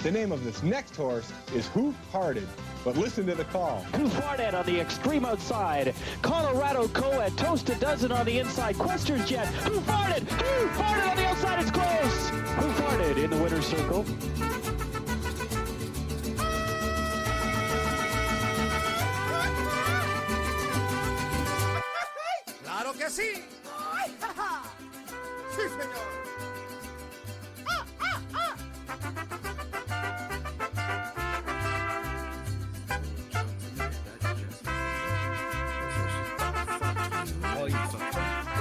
The name of this next horse is Who Farted, but listen to the call. Who Farted on the extreme outside. Colorado Co-Ed, Toast a Dozen on the inside. Quester's Jet. Who Farted? Who Farted on the outside? It's close. Who Farted in the winner's circle? ¡Claro que sí! ¡Ay, ja, ja! ¡Sí, señor!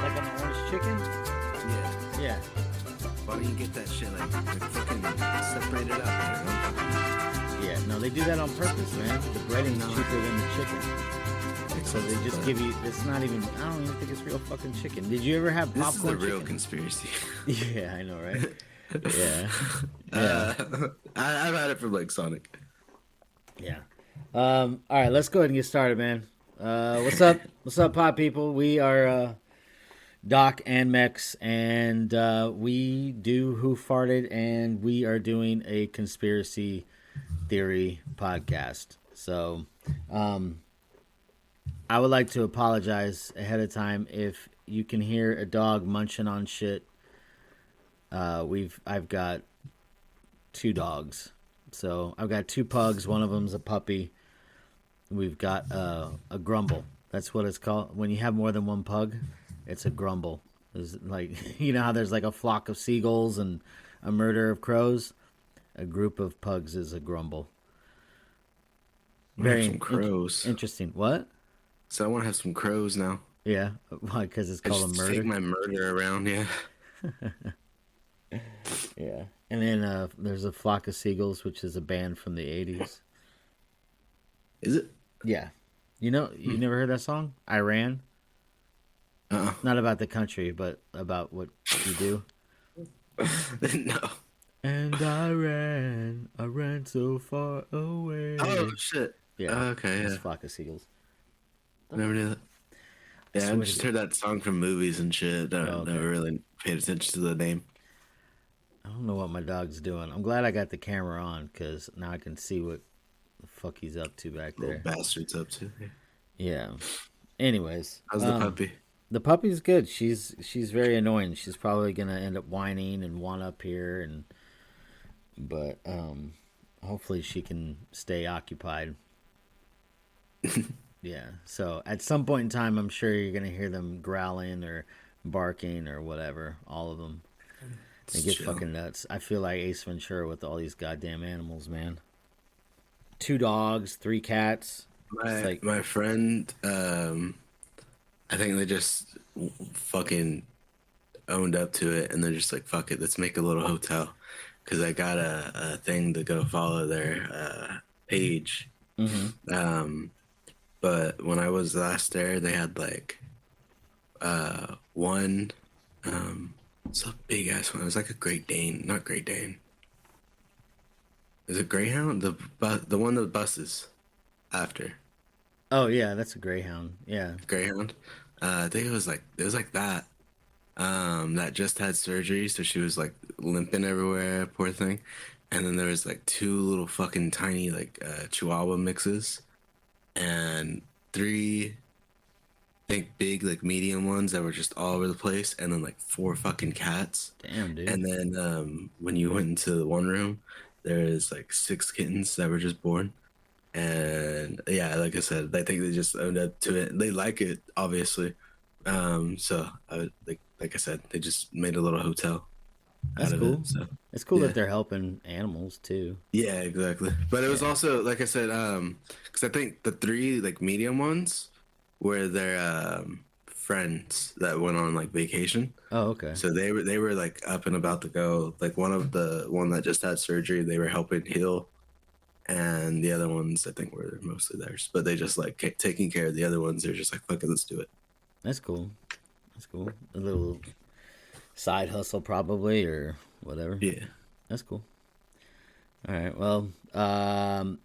Like an orange chicken? Yeah. Yeah. Why don't you get that shit like fucking separate it up? Yeah, no, they do that on purpose, man. The breading's cheaper than the chicken. So they just give you, it's not even, I don't even think it's real fucking chicken. Did you ever have This is popcorn the real chicken? conspiracy. Yeah, I know, right? Yeah. I've had it from like Sonic. Yeah. All right, let's go ahead and get started, man. What's up? What's up, pot people? We are Doc and Mex, and we do Who Farted, and we are doing a conspiracy theory podcast. So, I would like to apologize ahead of time if you can hear a dog munching on shit. I've got 2 dogs. So I've got 2 pugs. One of them's a puppy. We've got a grumble. That's what it's called. When you have more than one pug, it's a grumble. It's like, you know how there's like a flock of seagulls and a murder of crows? A group of pugs is a grumble. Very some crows. Interesting. What? So I want to have some crows now. Yeah. Why? Because it's I called a just murder? take my murder around, yeah. Yeah. And then there's a flock of seagulls, which is a band from the 80s. Is it? Yeah. You know, you never heard that song? Iran? Not about the country, but about what you do. No. And I ran so far away. Oh, shit. Yeah. Okay, It's yeah. flock of seagulls. Never knew that. Yeah, I just heard that song from movies and shit. Never really paid attention to the name. I don't know what my dog's doing. I'm glad I got the camera on, because now I can see what the fuck he's up to back there. Little bastard's up to. Yeah. Anyways. How's the puppy? The puppy's good. She's very annoying. She's probably gonna end up whining and want up here, but hopefully she can stay occupied. Yeah. So at some point in time, I'm sure you're gonna hear them growling or barking or whatever. All of them. They get fucking nuts. I feel like Ace Ventura with all these goddamn animals, man. 2 dogs, 3 cats. My friend, I think they just fucking owned up to it, and they're just like, fuck it, let's make a little hotel. Because I got a thing to go follow their page. Mm-hmm. But when I was last there, they had like one, it's a big ass one. It was like a Great Dane, not Great Dane. Is it Greyhound? The one that buses after. Oh yeah, that's a greyhound. Yeah. Greyhound. I think it was like that. That just had surgery, so she was like limping everywhere, poor thing. And then there was like 2 little fucking tiny like Chihuahua mixes, and 3, I think big like medium ones that were just all over the place, and then like 4 fucking cats. Damn, dude. And then when you went into the one room, there is like 6 kittens that were just born. And yeah, like I said, I think they just owned up to it. They like it, obviously. So like I said, they just made a little hotel. That's out cool. of it, so. It's cool Yeah. that they're helping animals too. Yeah, exactly. But it was also, like I said, because I think the 3 like medium ones were their friends that went on like vacation. Oh, okay. So they were like up and about to go. Like one that just had surgery, they were helping heal, and the other ones I think were mostly theirs. But they just like taking care of the other ones. They're just like, fuck it, let's do it. That's cool. That's cool. A little side hustle probably, or whatever. Yeah. That's cool. All right. Well,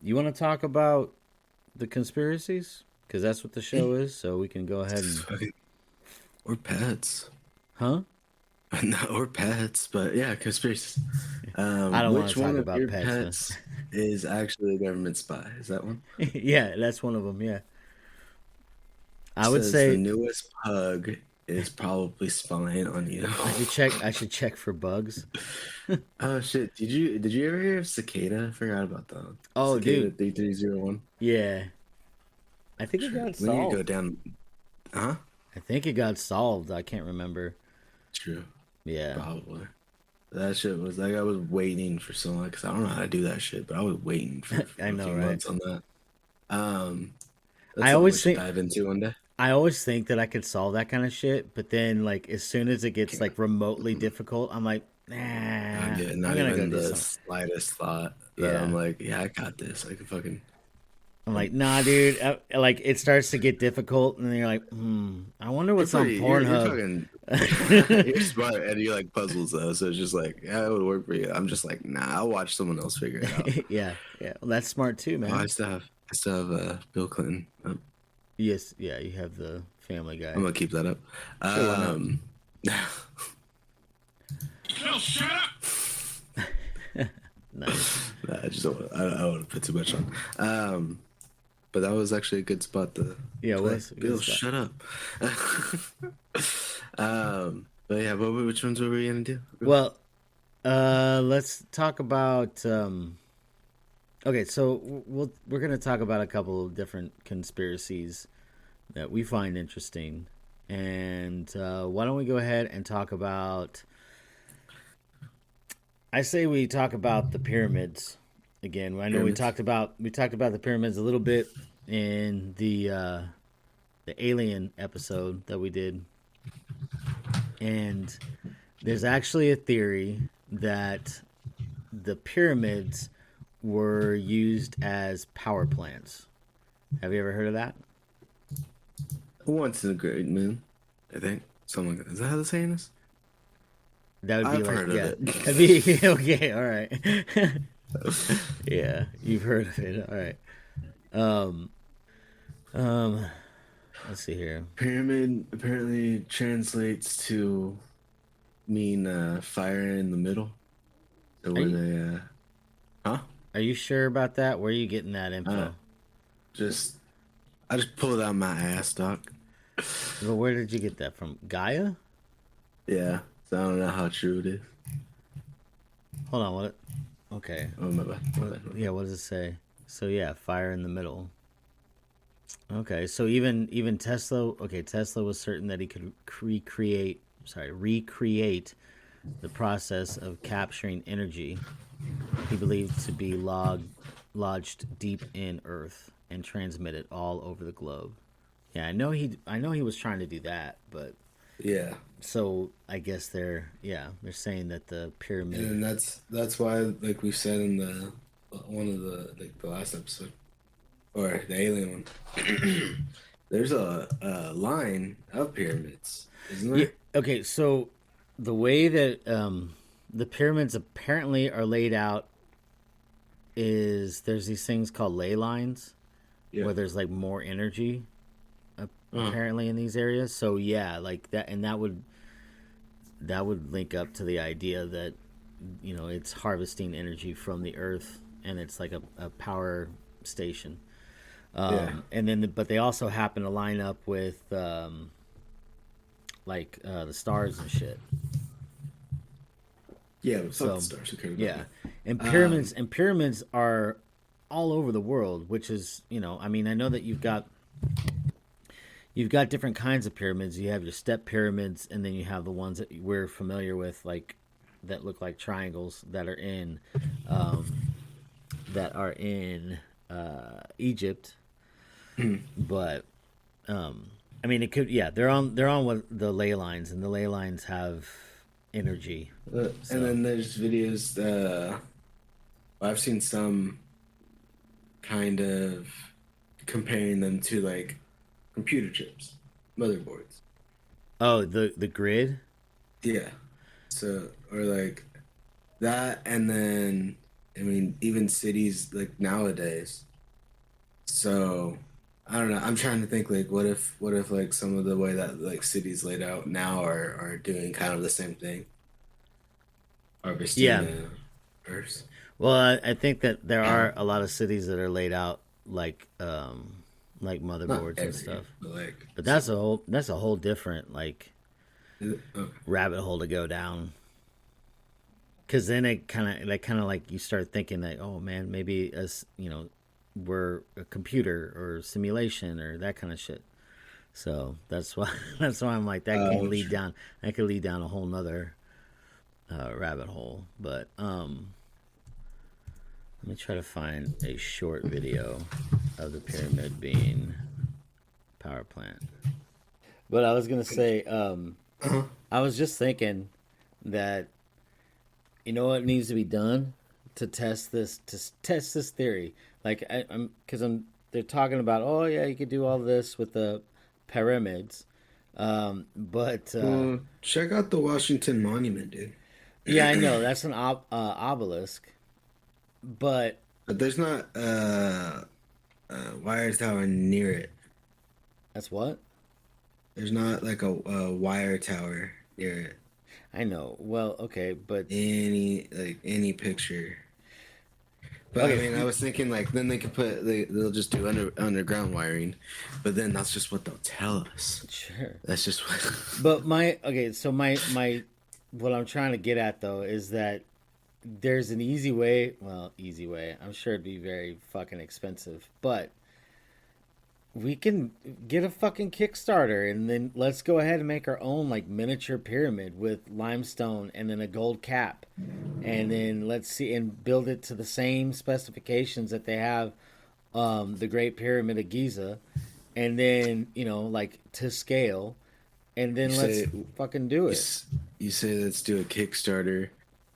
you want to talk about the conspiracies? Because that's what the show is. So we can go ahead and... Or pets. Huh? No, or pets, but yeah, conspiracies. I don't wanna Which talk one of about your pets, man. pets is actually a government spy? Is that one? Yeah, that's one of them. Yeah, I would Says the say newest pug is probably spying on you. I should check. I should check for bugs. Oh shit! Did you ever hear of Cicada? I forgot about that. Oh, Cicada dude. 3301. Yeah, I think it got We need to go solved. down. Huh? I think it got solved. I can't remember. True. Yeah, Probably. That shit was like I was waiting for so long because I don't know how to do that shit, but I was waiting for I a know, few right? months on that. That's I something we always should think dive into one day. I always think that I could solve that kind of shit, but then like as soon as it gets like remotely difficult, I'm like, nah, I get I'm not gonna go even do the something. slightest thought that Yeah. I'm like, yeah, I got this. I can fucking. I'm like, nah, dude. Like it starts to get difficult, and then you're like, I wonder You're what's on pretty. You're Pornhub. fucking. You're smart and you like puzzles though, so it's just like, yeah, it would work for you. I'm just like, nah, I'll watch someone else figure it out. Yeah, yeah. Well, that's smart too, Oh, I man. still have. I still have Bill Clinton. Yes, yeah. You have the Family Guy. I'm gonna keep that up. Sure, why not? Nice. Nah, I just don't. I don't want to put too much on. But that was actually a good spot to. Yeah, it play. was a good Bill, spot. shut up. But yeah, which ones were we gonna do? Well, let's talk about. Okay, so we're gonna talk about a couple of different conspiracies that we find interesting, and why don't we go ahead and talk about? I say we talk about the pyramids again. I know Pyramids. we talked about the pyramids a little bit in the alien episode that we did, and there's actually a theory that the pyramids were used as power plants. Have you ever heard of that? Once in a great moon, I think. Something like that. Is that how the saying is? That would be I've like, heard of yeah. it. That'd be okay. All right. Yeah, you've heard of it. All right. Let's see here. Pyramid apparently translates to mean fire in the middle. So where you- they huh? Are you sure about that? Where are you getting that info? Just I just pulled it out my ass, doc. But where did you get that from? Gaia? Yeah. So I don't know how true it is. Hold on. What? Okay. Oh my bad. My bad. Yeah. What does it say? So yeah, fire in the middle. Okay. So even Tesla. Okay, Tesla was certain that he could recreate the process of capturing energy. He believed to be lodged deep in Earth and transmitted all over the globe. Yeah, I know he was trying to do that, but Yeah. so I guess they're saying that the pyramid. And that's why, like we said in the one of the last episode, or the alien one, there's a line of pyramids, isn't there? Yeah, okay, so the way that the pyramids apparently are laid out is there's these things called ley lines Yeah. where there's like more energy apparently in these areas. So yeah, like that, and that would link up to the idea that it's harvesting energy from the earth and it's like a power station. And then but they also happen to line up with the stars and shit. Yeah, but fuck So, the stars. Who cares about Yeah, that? and pyramids are all over the world, which is I mean, I know that you've got different kinds of pyramids. You have your step pyramids, and then you have the ones that we're familiar with, like that look like triangles that are in Egypt. But I mean, it could they're on what the ley lines, and the ley lines have energy. And then there's videos. I've seen some kind of comparing them to like computer chips, motherboards. Oh, the grid. Yeah. So or like that, and then I mean even cities like nowadays. So I don't know. I'm trying to think like what if like some of the way that like cities laid out now are doing kind of the same thing, harvesting Yeah. the earth. Well, I think that there are a lot of cities that are laid out like Not motherboards and every, stuff. but like. But that's a whole different like Okay. rabbit hole to go down. Because then it kind of like you start thinking that, oh man, maybe as we're a computer or simulation or that kind of shit. So that's why I'm like that can lead True. down that could lead down a whole nother rabbit hole. But let me try to find a short video of the pyramid being power plant. But I was gonna say, I was just thinking that what needs to be done to test this theory. Like they're talking about, oh yeah, you could do all this with the pyramids, but Check out the Washington Monument, dude. yeah, I know that's an obelisk, but But there's not wire tower near it. that's what There's not like a wire tower near it. I know. Well, okay, but Any picture. But Okay. I mean, I was thinking like then they'll just do underground wiring, but then that's just what they'll tell us. sure. That's just what. But my what I'm trying to get at though is that there's an easy way. Well, easy way. I'm sure it'd be very fucking expensive, but we can get a fucking Kickstarter and then let's go ahead and make our own like miniature pyramid with limestone and then a gold cap. And then let's see and build it to the same specifications that they have the Great Pyramid of Giza. And then, like to scale. And then You let's say- fucking do it. You say let's do a Kickstarter,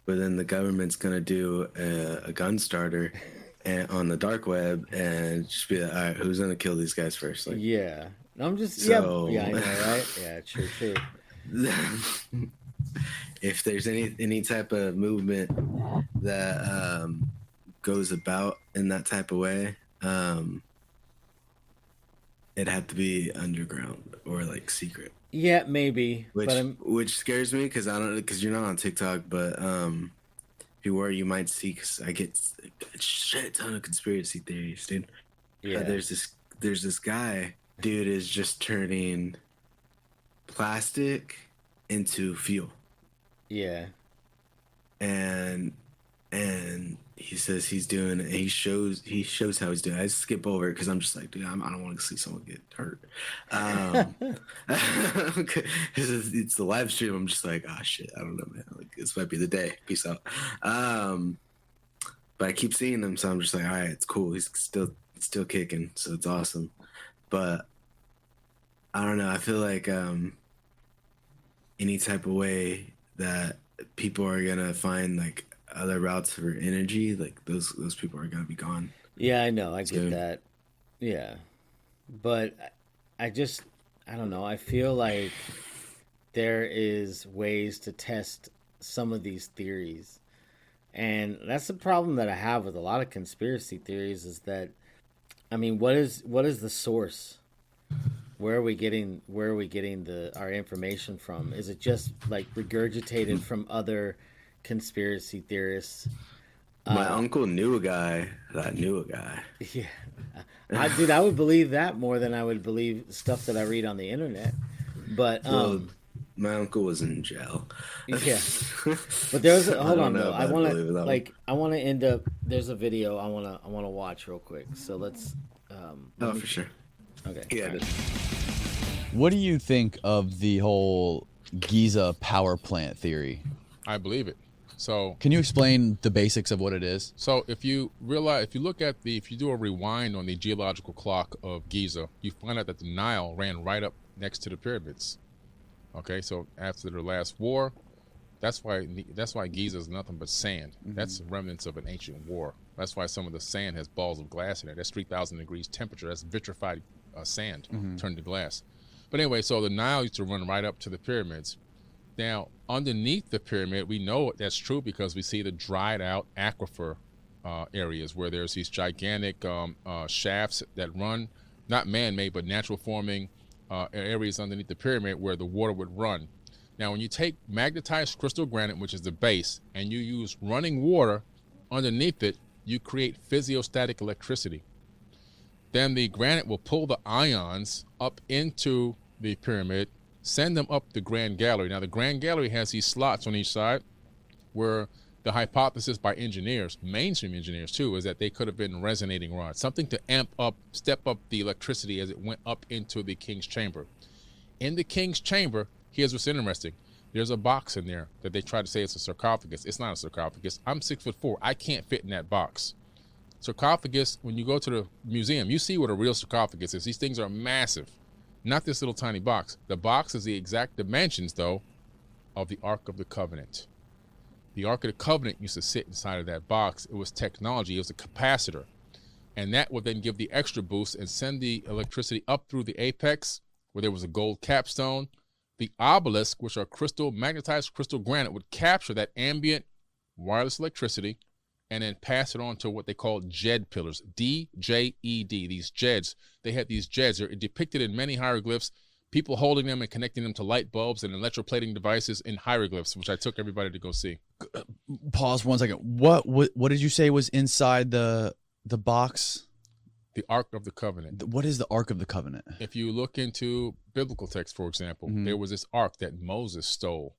but then the government's gonna do a gun starter and on the dark web and just be like, all right, who's gonna kill these guys first? Like, Yeah. I'm just So- yeah, I know, right? Yeah, true. if there's any type of movement that goes about in that type of way, it'd have to be underground or like secret. Yeah, maybe. Which But I'm which scares me because you're not on TikTok, but if you were, you might see because I get a shit ton of conspiracy theories, dude. yeah. There's this guy, dude, is just turning plastic into fuel, Yeah. and he says he's doing it. He shows how he's doing it. I just skip over it because I'm just like, dude, I don't want to see someone get hurt. It's the live stream. I'm just like, oh shit, I don't know, man. Like this might be the day. Peace out. But I keep seeing him, so I'm just like, all right, it's cool. He's still kicking, so it's awesome. But I don't know. I feel like any type of way that people are gonna find like other routes for energy, like those people are gonna be gone. Yeah, I know. I get So- that. Yeah. But I don't know. I feel like there is ways to test some of these theories. And that's the problem that I have with a lot of conspiracy theories is that I mean, what is the source? Where are we getting our information from? Is it just like regurgitated from other conspiracy theorists? My uncle knew a guy that knew a guy. Yeah, I would believe that more than I would believe stuff that I read on the internet. But Well, my uncle was in jail. yeah, but there's hold don't on know though. if I I want believe that one. to I want to end up. There's a video I want to watch real quick. So let's. Oh, for sure. Okay. Yeah. all right. What do you think of the whole Giza power plant theory? I believe it. So Can you explain the basics of what it is? if you do a rewind on the geological clock of Giza, you find out that the Nile ran right up next to the pyramids. Okay, so after the last war, that's why Giza is nothing but sand. That's remnants of an ancient war. That's why some of the sand has balls of glass in it. That's 3,000 degrees temperature. That's vitrified sand turned to glass. But anyway, so the Nile used to run right up to the pyramids. Now, underneath the pyramid, we know that's true because we see the dried out aquifer areas where there's these gigantic shafts that run not man-made, but natural forming areas underneath the pyramid where the water would run. Now, when you take magnetized crystal granite, which is the base, and you use running water underneath it, you create physiostatic electricity. Then the granite will pull the ions up into the pyramid, send them up the Grand Gallery. Now, the Grand Gallery has these slots on each side where the hypothesis by engineers, mainstream engineers too, is that they could have been resonating rods, something to amp up, step up the electricity as it went up into the king's chamber. In the king's chamber, here's what's interesting. There's a box in there that they try to say it's a sarcophagus. It's not a sarcophagus. I'm 6'4". I can't fit in that box. Sarcophagus, when you go to the museum, you see what a real sarcophagus is. These things are massive, not this little tiny box. The box is the exact dimensions, though, of the Ark of the Covenant. The Ark of the Covenant used to sit inside of that box. It was technology. It was a capacitor. And that would then give the extra boost and send the electricity up through the apex where there was a gold capstone. The obelisk, which are magnetized crystal granite, would capture that ambient wireless electricity and then pass it on to what they call JED pillars, D-J-E-D. These JEDs, they had these JEDs. They're depicted in many hieroglyphs, people holding them and connecting them to light bulbs and electroplating devices in hieroglyphs, which I took everybody to go see. Pause 1 second. What did you say was inside the box? The Ark of the Covenant. What is the Ark of the Covenant? If you look into biblical texts, for example, there was this ark that Moses stole.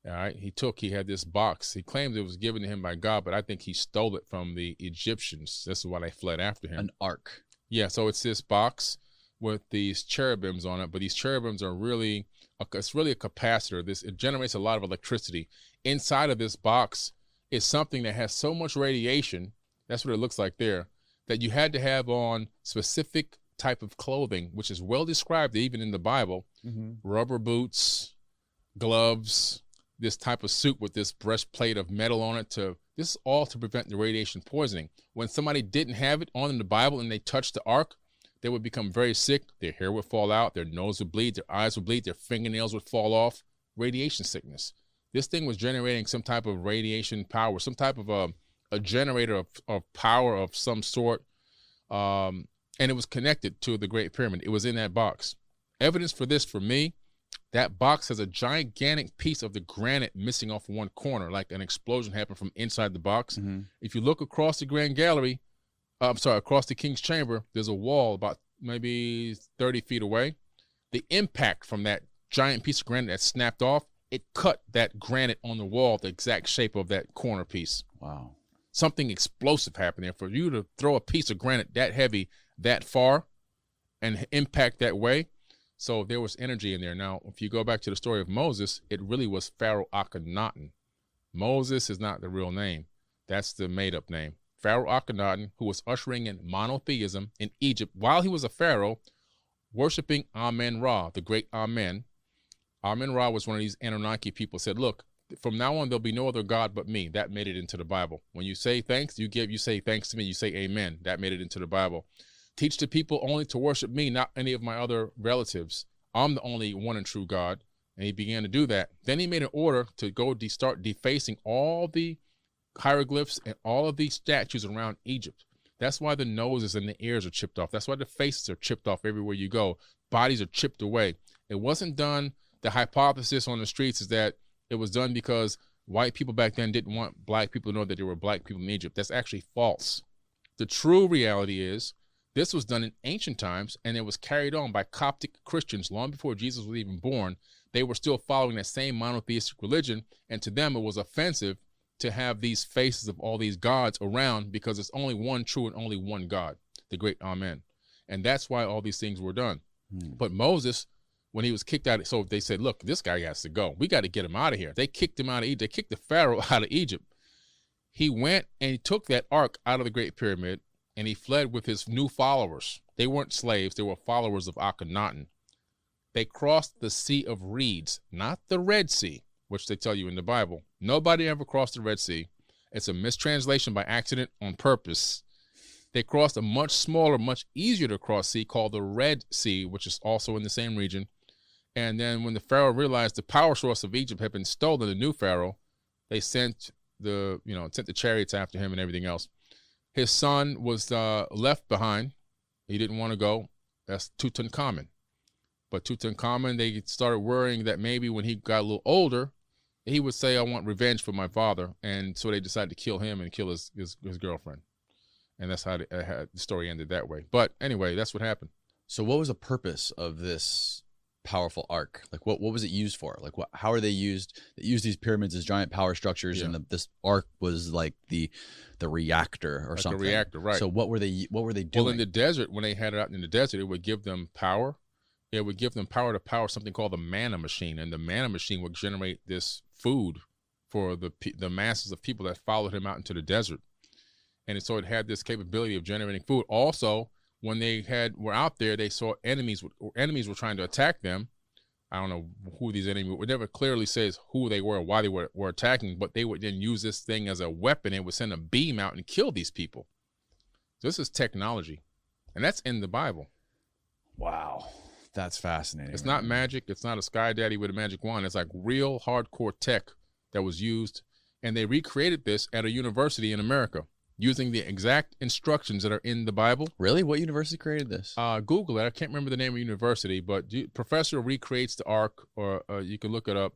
All right, he had this box. He claimed it was given to him by God, but I think he stole it from the Egyptians. This is why they fled after him. An ark. Yeah, so it's this box with these cherubims on it, but these cherubims are it's really a capacitor. It generates a lot of electricity. Inside of this box is something that has so much radiation, that's what it looks like there, that you had to have on specific type of clothing, which is well described even in the Bible. Rubber boots, gloves, this type of suit with this breastplate of metal on it. This is all to prevent the radiation poisoning. When somebody didn't have it on in the Bible and they touched the ark, they would become very sick. Their hair would fall out, their nose would bleed, their eyes would bleed, their fingernails would fall off. Radiation sickness. This thing was generating some type of radiation power, some type of a generator of power of some sort. And it was connected to the Great Pyramid. It was in that box. Evidence for this, for me, that box has a gigantic piece of the granite missing off one corner, like an explosion happened from inside the box. If you look across the Grand Gallery, across the King's Chamber, there's a wall about maybe 30 feet away. The impact from that giant piece of granite that snapped off, it cut that granite on the wall, the exact shape of that corner piece. Wow. Something explosive happened there. For you to throw a piece of granite that heavy, that far, and impact that way. So there was energy in there. Now, if you go back to the story of Moses, it really was Pharaoh Akhenaten. Moses is not the real name. That's the made-up name. Pharaoh Akhenaten, who was ushering in monotheism in Egypt while he was a pharaoh, worshiping Amen-Ra, the great Amen. Amen-Ra was one of these Anunnaki people, said, look, from now on, there'll be no other God but me. That made it into the Bible. When you say thanks, you say thanks to me. You say amen. That made it into the Bible. Teach the people only to worship me, not any of my other relatives. I'm the only one and true God. And he began to do that. Then he made an order to go start defacing all the hieroglyphs and all of these statues around Egypt. That's why the noses and the ears are chipped off. That's why the faces are chipped off everywhere you go. Bodies are chipped away. It wasn't done. The hypothesis on the streets is that it was done because white people back then didn't want black people to know that there were black people in Egypt. That's actually false. The true reality is this was done in ancient times, and it was carried on by Coptic Christians long before Jesus was even born. They were still following that same monotheistic religion, and to them it was offensive to have these faces of all these gods around because it's only one true and only one God, the great Amen. And that's why all these things were done. But Moses, when he was kicked out, so they said, look, this guy has to go. We got to get him out of here. They kicked him out of Egypt. They kicked the Pharaoh out of Egypt. He went and he took that ark out of the Great Pyramid, and he fled with his new followers. They weren't slaves. They were followers of Akhenaten. They crossed the Sea of Reeds, not the Red Sea, which they tell you in the Bible. Nobody ever crossed the Red Sea. It's a mistranslation by accident on purpose. They crossed a much smaller, much easier to cross sea called the Red Sea, which is also in the same region. And then when the Pharaoh realized the power source of Egypt had been stolen, the new Pharaoh, they sent the chariots after him and everything else. His son was left behind. He didn't want to go. That's Tutankhamun. But Tutankhamun, they started worrying that maybe when he got a little older, he would say, I want revenge for my father. And so they decided to kill him and kill his girlfriend. And that's how the story ended that way. But anyway, that's what happened. So what was the purpose of this powerful ark? Like what was it used for? Like how are they used? They use these pyramids as giant power structures, Yeah. and this ark was like the reactor or Like something. a reactor, right. So what were they doing? Well, in the desert, when they had it out in the desert, it would give them power. It would give them power to power something called the manna machine. And the manna machine would generate this food for the masses of people that followed him out into the desert. And so it had this capability of generating food. Also, when they were out there, they saw enemies were trying to attack them. I don't know who these enemies were. It never clearly says who they were or why they were attacking, but they would then use this thing as a weapon. It would send a beam out and kill these people. This is technology, and that's in the Bible. Wow. That's fascinating. It's not magic. It's not a sky daddy with a magic wand. It's like real hardcore tech that was used, and they recreated this at a university in America using the exact instructions that are in the Bible. Really? What university created this? Google it. I can't remember the name of the university, but professor recreates the ark, or you can look it up.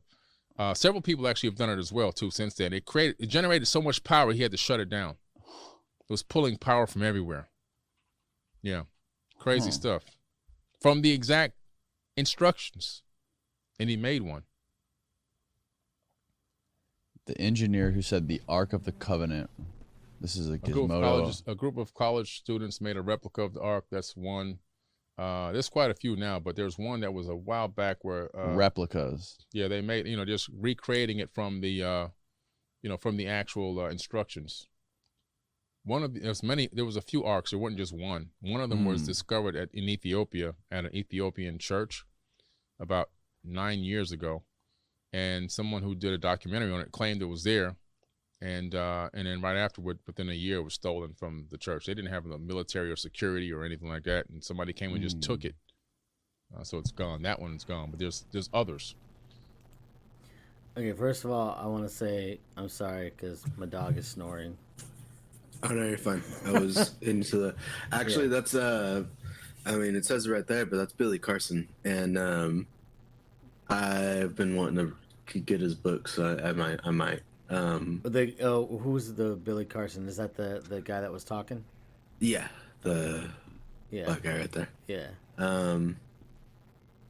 Several people actually have done it as well too since then. It generated so much power he had to shut it down. It was pulling power from everywhere. Yeah, crazy stuff from the exact instructions, and he made one. The engineer who said the Ark of the Covenant. This is a Gizmodo. A group of college students made a replica of the ark. That's one. There's quite a few now, but there's one that was a while back where replicas. Yeah, they made, just recreating it from the from the actual instructions. There was a few arks. There wasn't just one. One of them was discovered in Ethiopia at an Ethiopian church about 9 years ago, and someone who did a documentary on it claimed it was there. And then right afterward, within a year, it was stolen from the church. They didn't have the military or security or anything like that, and somebody came and just took it. So it's gone. That one's gone. But there's others. Okay, first of all, I want to say I'm sorry because my dog is snoring. Oh no, you're fine. I was into the. Actually, that's I mean, it says it right there, but that's Billy Carson, and I've been wanting to get his book, so I might. Who's the Billy Carson? Is that the guy that was talking? Yeah, the black guy right there. Yeah.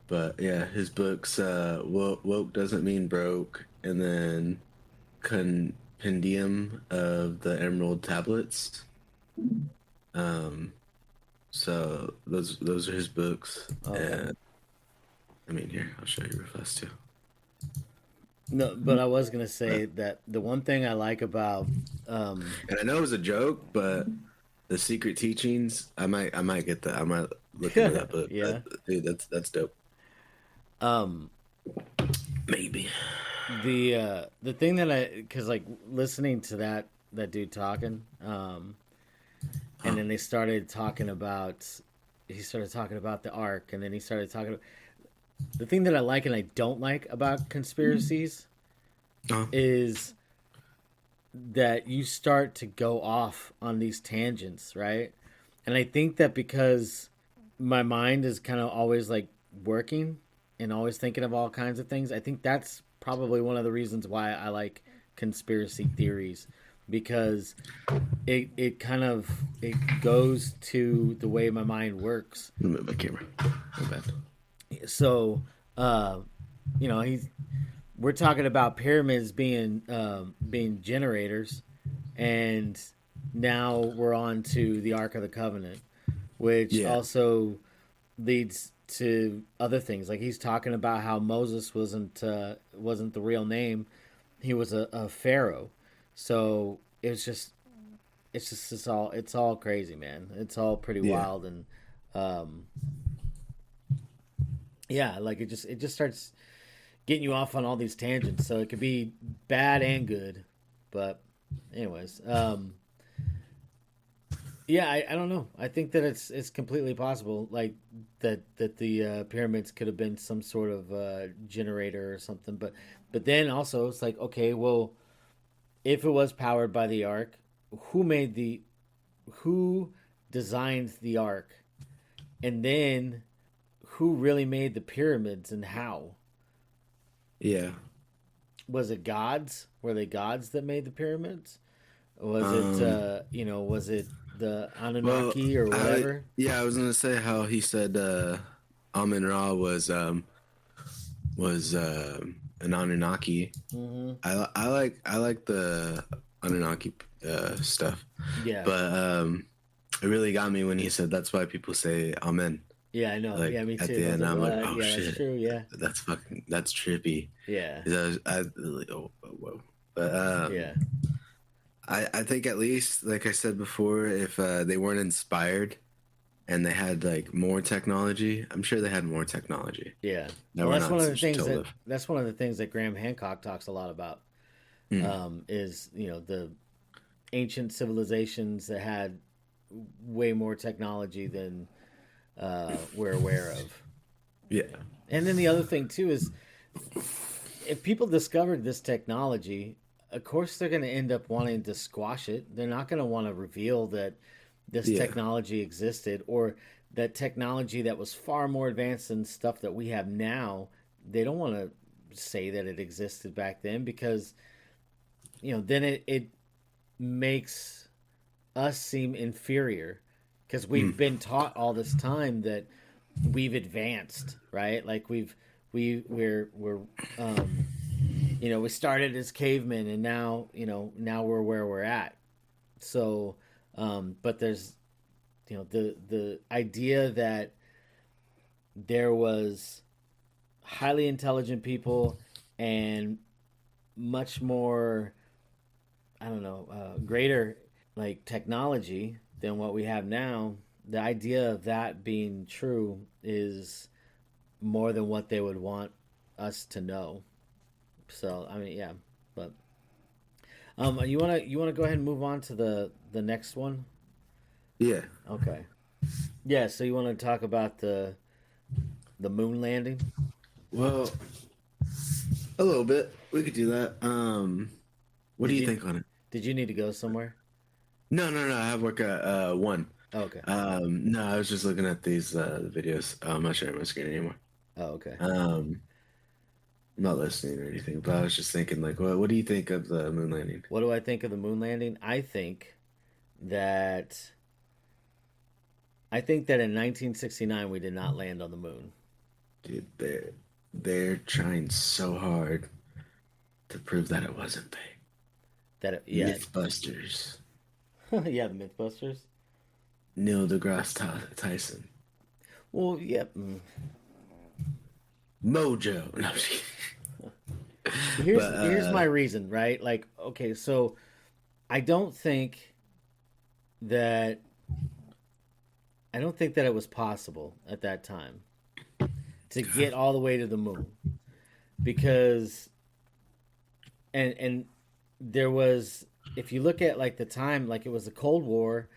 But yeah, his books, woke doesn't mean broke, and then Compendium of the Emerald Tablets. So those are his books. Okay. And I mean, here, I'll show you real fast too. No, but I was gonna say that the one thing I like about and I know it was a joke, but the Secret Teachings, I might get that. I might look into that book. Yeah. Dude, that's dope. Maybe. The thing that because like listening to that dude talking, and then he started talking about the ark, and then he started talking. The thing that I like and I don't like about conspiracies is that you start to go off on these tangents, right? And I think that because my mind is kind of always like working and always thinking of all kinds of things, I think that's probably one of the reasons why I like conspiracy theories, because it goes to the way my mind works. Move my camera. My bad. So, we're talking about pyramids being generators, and now we're on to the Ark of the Covenant, which also leads to other things. Like he's talking about how Moses wasn't the real name; he was a pharaoh. So it's all crazy, man. It's all pretty wild, and like it just starts getting you off on all these tangents. So it could be bad and good, but anyways, I don't know. I think that it's completely possible, like that the pyramids could have been some sort of generator or something. But then also it's like, okay, well, if it was powered by the ark, who designed the ark? And then who really made the pyramids and how? Yeah. Was it gods? Were they gods that made the pyramids? Was it was it the Anunnaki or whatever? I was gonna say how he said Amun Ra was an Anunnaki. Mm-hmm. I like the Anunnaki stuff. Yeah. But it really got me when he said that's why people say Amen. Yeah, I know. Like, Yeah, me too. at the end, I'm like, oh yeah, shit. that's true. Yeah. That's trippy. Yeah. 'Cause whoa. But Yeah. I think at least, like I said before, if they weren't inspired and they had like more technology, I'm sure they had more technology. Yeah. No, Well, we're that's not one of the such things chill. that's one of the things that Graham Hancock talks a lot about. Is the ancient civilizations that had way more technology than we're aware of. Yeah. And then the other thing too is, if people discovered this technology, of course they're going to end up wanting to squash it. They're not going to want to reveal that this technology existed, or that technology that was far more advanced than stuff that we have now. They don't want to say that it existed back then, because then it makes us seem inferior, because we've been taught all this time that we've advanced, right? Like we started as cavemen, and now we're where we're at. So but there's the idea that there was highly intelligent people and much more, I don't know, greater like technology than what we have now. The idea of that being true is more than what they would want us to know. So I mean, yeah, but you wanna go ahead and move on to the next one? Yeah. Okay. Yeah. So you want to talk about the moon landing? Well, a little bit. We could do that. What do you think on it? Did you need to go somewhere? No. I have work at 1. Oh, okay. No, I was just looking at these videos. I'm not sharing my screen anymore. Oh, okay. I'm not listening or anything, but I was just thinking, like, what do you think of the moon landing? What do I think of the moon landing? I think that in 1969 we did not land on the moon. Dude, they're trying so hard to prove that it wasn't they. Mythbusters. Yeah, the Mythbusters. Neil deGrasse Tyson. Well, yep. Mojo. No, I'm just kidding. Here's my reason, right? Like, okay, so I don't think that it was possible at that time to get all the way to the moon, because and there was, if you look at like the time, like it was the Cold War,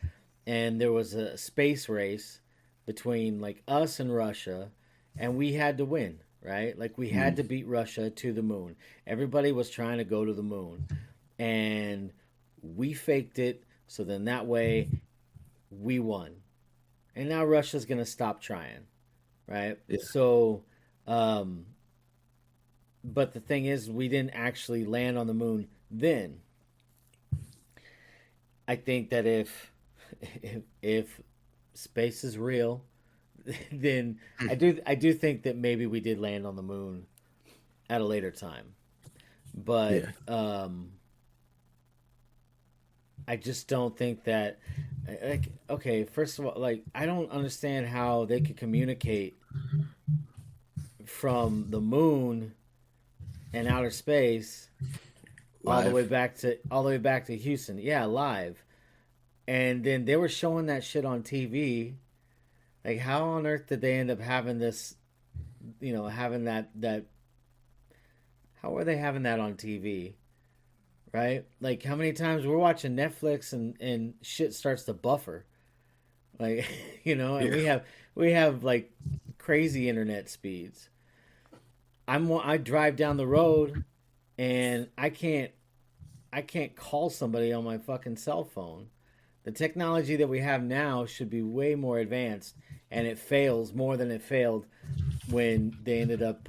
and there was a space race between like us and Russia, and we had to win, right? Like we had to beat Russia to the moon. Everybody was trying to go to the moon, and we faked it, so then that way we won. And now Russia's going to stop trying, right? Yeah. So, but the thing is, we didn't actually land on the moon then. I think that if space is real, then I do think that maybe we did land on the moon at a later time. But I just don't think that, like, okay, first of all, like, I don't understand how they could communicate from the moon and outer space all the way back to Houston. Yeah, live. And then they were showing that shit on TV. Like, how on earth did they end up having this, having that how were they having that on TV? Right? Like, how many times we're watching Netflix and shit starts to buffer. Like, and we have like crazy internet speeds. I drive down the road and I can't call somebody on my fucking cell phone. The technology that we have now should be way more advanced, and it fails more than it failed when they ended up,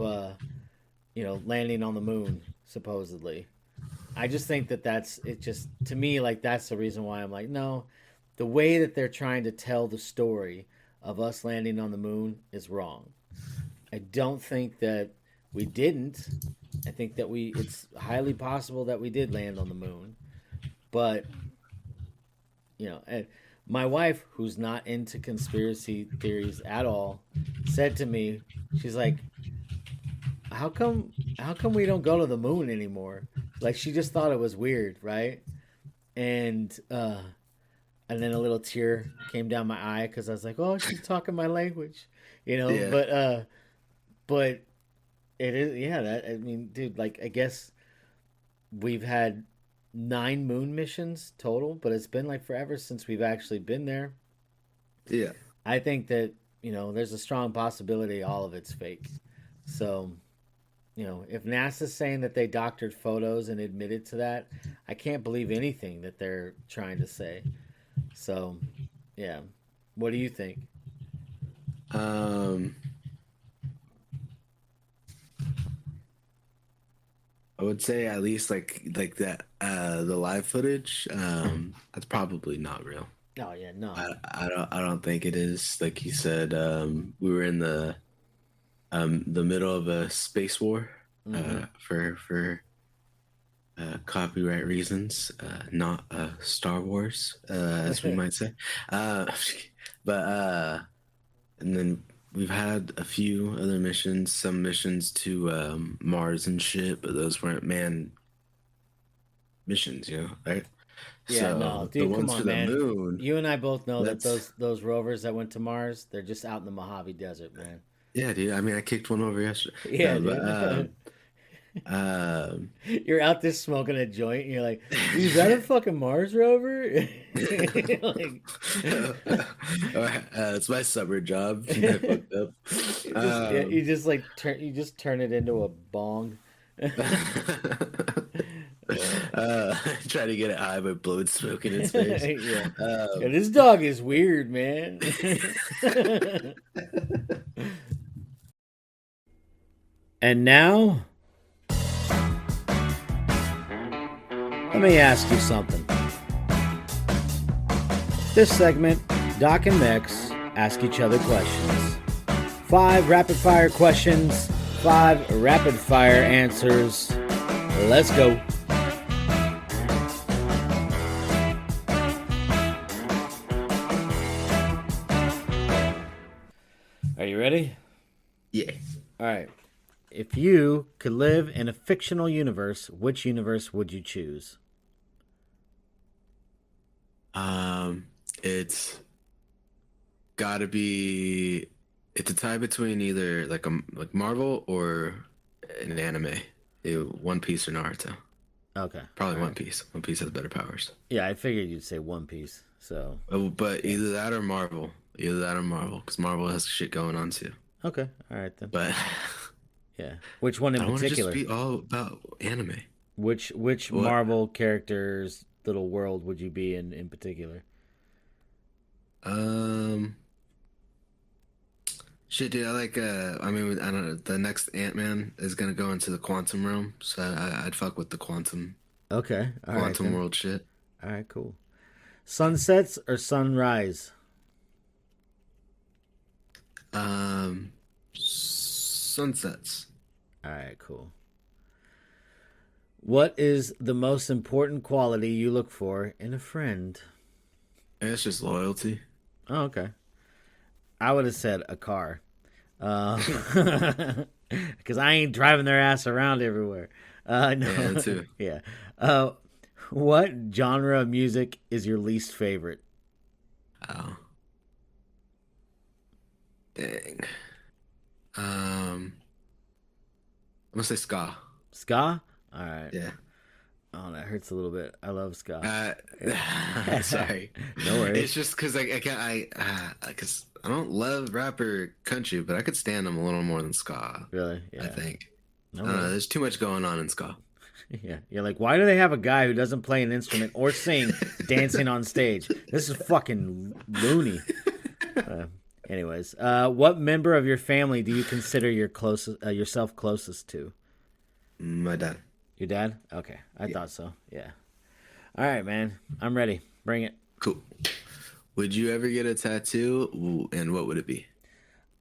landing on the moon, supposedly. I just think that that's it. Just to me, like that's the reason why I'm like, no, the way that they're trying to tell the story of us landing on the moon is wrong. I don't think that we didn't. I think that it's highly possible that we did land on the moon. But, and my wife, who's not into conspiracy theories at all, said to me, she's like, how come we don't go to the moon anymore? Like, she just thought it was weird, right? And then a little tear came down my eye because I was like, oh, she's talking my language, Yeah. But it is, dude, like, I guess we've had 9 moon missions total, but it's been like forever since we've actually been there. Yeah. I think that, there's a strong possibility all of it's fake. So, if NASA's saying that they doctored photos and admitted to that, I can't believe anything that they're trying to say. So, yeah. What do you think? I would say at least like that the live footage that's probably not real. Oh yeah, no. I don't think it is. Like you said, we were in the middle of a space war for copyright reasons, not Star Wars, as we might say. But and then we've had a few other missions, some missions to Mars and shit, but those weren't manned missions, right? Yeah, So no, the dude, come ones on, for the man. moon, You and I both know that that's those rovers that went to Mars, they're just out in the Mojave Desert, man. yeah, dude. I mean, I kicked one over yesterday. Yeah, No, dude. but You're out there smoking a joint, and you're like, "Is that a fucking Mars rover?" Like, it's my summer job. I fucked up. you just like turn it into a bong. Try to get it high by blowing smoke in its face. Yeah. Yeah, this dog is weird, man. And now, let me ask you something. This segment, Doc and Mex ask each other questions. 5 rapid fire questions, 5 rapid fire answers. Let's go. Are you ready? Yeah. All right. If you could live in a fictional universe, which universe would you choose? It's gotta be. It's a tie between either like Marvel or an anime. One Piece or Naruto. Okay. Probably all One right. Piece. One Piece has better powers. Yeah, I figured you'd say One Piece. So. But either that or Marvel. Either that or Marvel, because Marvel has shit going on too. Okay. All right then. But Yeah. Which one in I want to particular? just be all about anime. Which What? Marvel character's little world would you be in particular? Shit, dude. I like. I mean, I don't know. The next Ant-Man is gonna go into the quantum realm, so I'd fuck with the quantum Okay. All right. quantum then. world shit. All right. Cool. Sunsets or sunrise? Sunsets. All right. Cool. What is the most important quality you look for in a friend? It's just loyalty. Oh, okay. I would have said a car. Because I ain't driving their ass around everywhere. No. Yeah, that too. Yeah. What genre of music is your least favorite? Oh. Dang. I'm gonna say ska. Ska? All right. Yeah. Oh, that hurts a little bit. I love ska. Sorry. No worries. It's just because because I don't love rapper country, but I could stand them a little more than ska. Really? Yeah. I think. No I don't know. worries. There's too much going on in ska. Yeah. You're like, why do they have a guy who doesn't play an instrument or sing dancing on stage? This is fucking loony. Anyways, what member of your family do you consider yourself closest to? My dad. Your dad? Okay, I thought so. Yeah. All right, man. I'm ready. Bring it. Cool. Would you ever get a tattoo, and what would it be?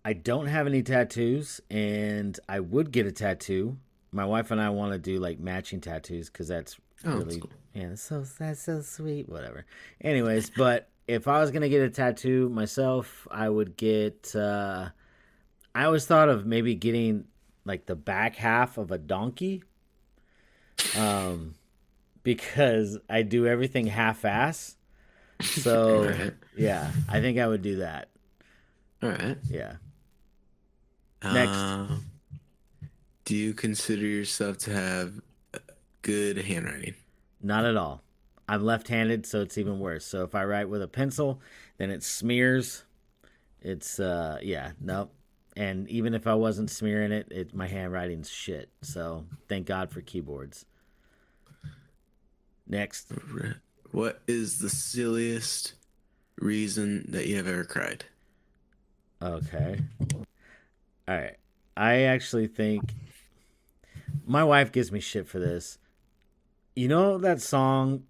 I don't have any tattoos, and I would get a tattoo. My wife and I want to do like matching tattoos because that's really that's cool. yeah, that's so sweet. Whatever. Anyways, but if I was gonna get a tattoo myself, I would get. I always thought of maybe getting like the back half of a donkey, because I do everything half-ass. So Alright. yeah, I think I would do that. All right. Yeah. Next. Do you consider yourself to have good handwriting? Not at all. I'm left-handed, so it's even worse. So if I write with a pencil, then it smears. It's yeah, nope. And even if I wasn't smearing it, my handwriting's shit. So thank God for keyboards. Next. What is the silliest reason that you have ever cried? Okay. All right. I actually think my wife gives me shit for this. You know that song?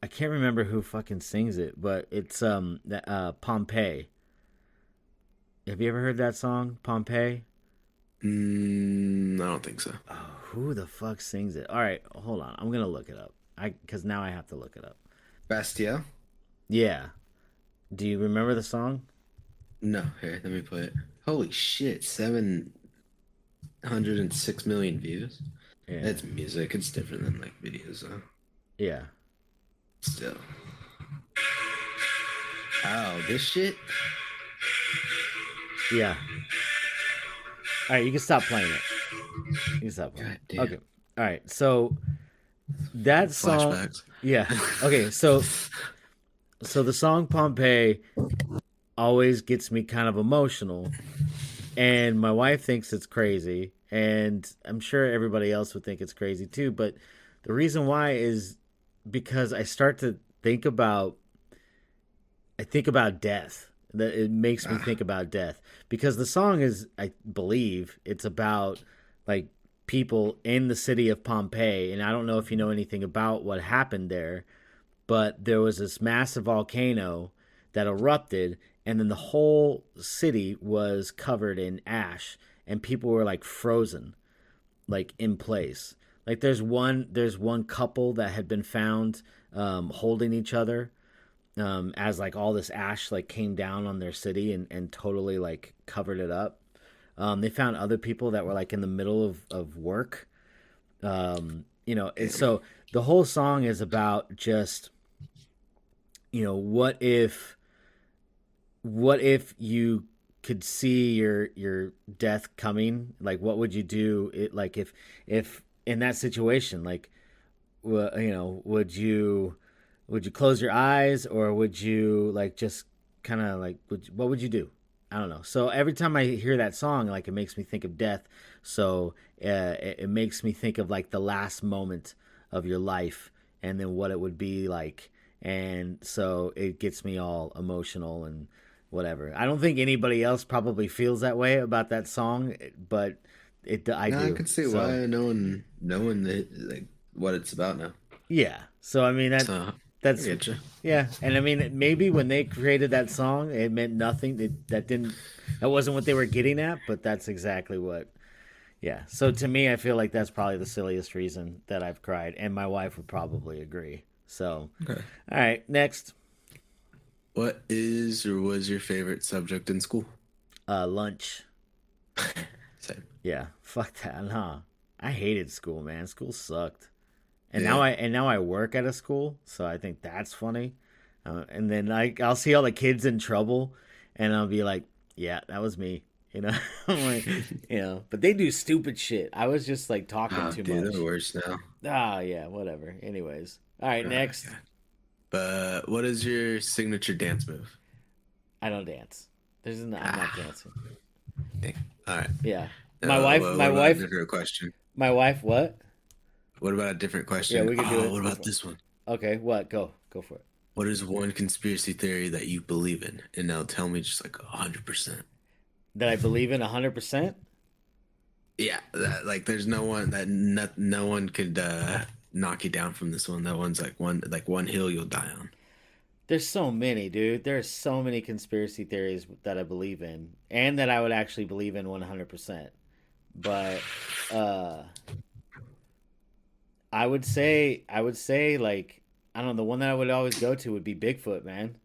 I can't remember who fucking sings it, but it's Pompeii. Have you ever heard that song, Pompeii? I don't think so. Oh, who the fuck sings it? All right, hold on. I'm gonna look it up. Because now I have to look it up. Bastille? Yeah. Do you remember the song? No. Here, let me play it. Holy shit! 706 million views. Yeah. It's music. It's different than like videos, though. Yeah. Still. Oh, this shit. Yeah. All right, you can stop playing it. You can stop playing God it. damn. Okay. All right. So that song. Flashbacks. Yeah. Okay. So the song Pompeii always gets me kind of emotional, and my wife thinks it's crazy, and I'm sure everybody else would think it's crazy too. But the reason why is because I start to think about death. That it makes me think about death, because the song is, I believe, it's about like people in the city of Pompeii, and I don't know if you know anything about what happened there, but there was this massive volcano that erupted, and then the whole city was covered in ash, and people were like frozen, like in place. Like there's one couple that had been found holding each other, as like all this ash like came down on their city and totally like covered it up. They found other people that were like in the middle of work. You know, and so the whole song is about just, you know, what if you could see your death coming? Like, what would you do? Like if in that situation, like, you know, would you close your eyes, or would you like just kind of like, what would you do? I don't know. So every time I hear that song, like it makes me think of death. So it makes me think of like the last moment of your life, and then what it would be like. And so it gets me all emotional and whatever. I don't think anybody else probably feels that way about that song, but I do. I can see why knowing that, like what it's about now. Yeah. So I mean I that's get you. yeah, and I mean maybe when they created that song, it meant nothing. That wasn't what they were getting at, but that's exactly what. Yeah. So to me, I feel like that's probably the silliest reason that I've cried, and my wife would probably agree. So, Okay. All right, next. What is or was your favorite subject in school? Lunch. Same. Yeah, fuck that, huh? I hated school, man. School sucked. And Yeah. now I work at a school, so I think that's funny. And then I'll see all the kids in trouble, and I'll be like, "Yeah, that was me," you know. I'm like, you know, but they do stupid shit. I was just like talking too Dude, much. they're worse now. Ah, yeah, whatever. Anyways, all right, next. God. But what is your signature dance move? I don't dance. I'm not dancing. Dang. All right. Yeah, Uh, my wife. what My about wife. A different question. My wife. What? What about a different question? Yeah, we can do it. What about this one? Okay, what? Go for it. What is one conspiracy theory that you believe in? And now tell me just like 100%. That I believe in 100%. Yeah, like there's no one that no one could knock you down from this one. That one's like one hill you'll die on. There's so many, dude. There's so many conspiracy theories that I believe in, and that I would actually believe in 100%. But I would say like I don't know. The one that I would always go to would be Bigfoot, man.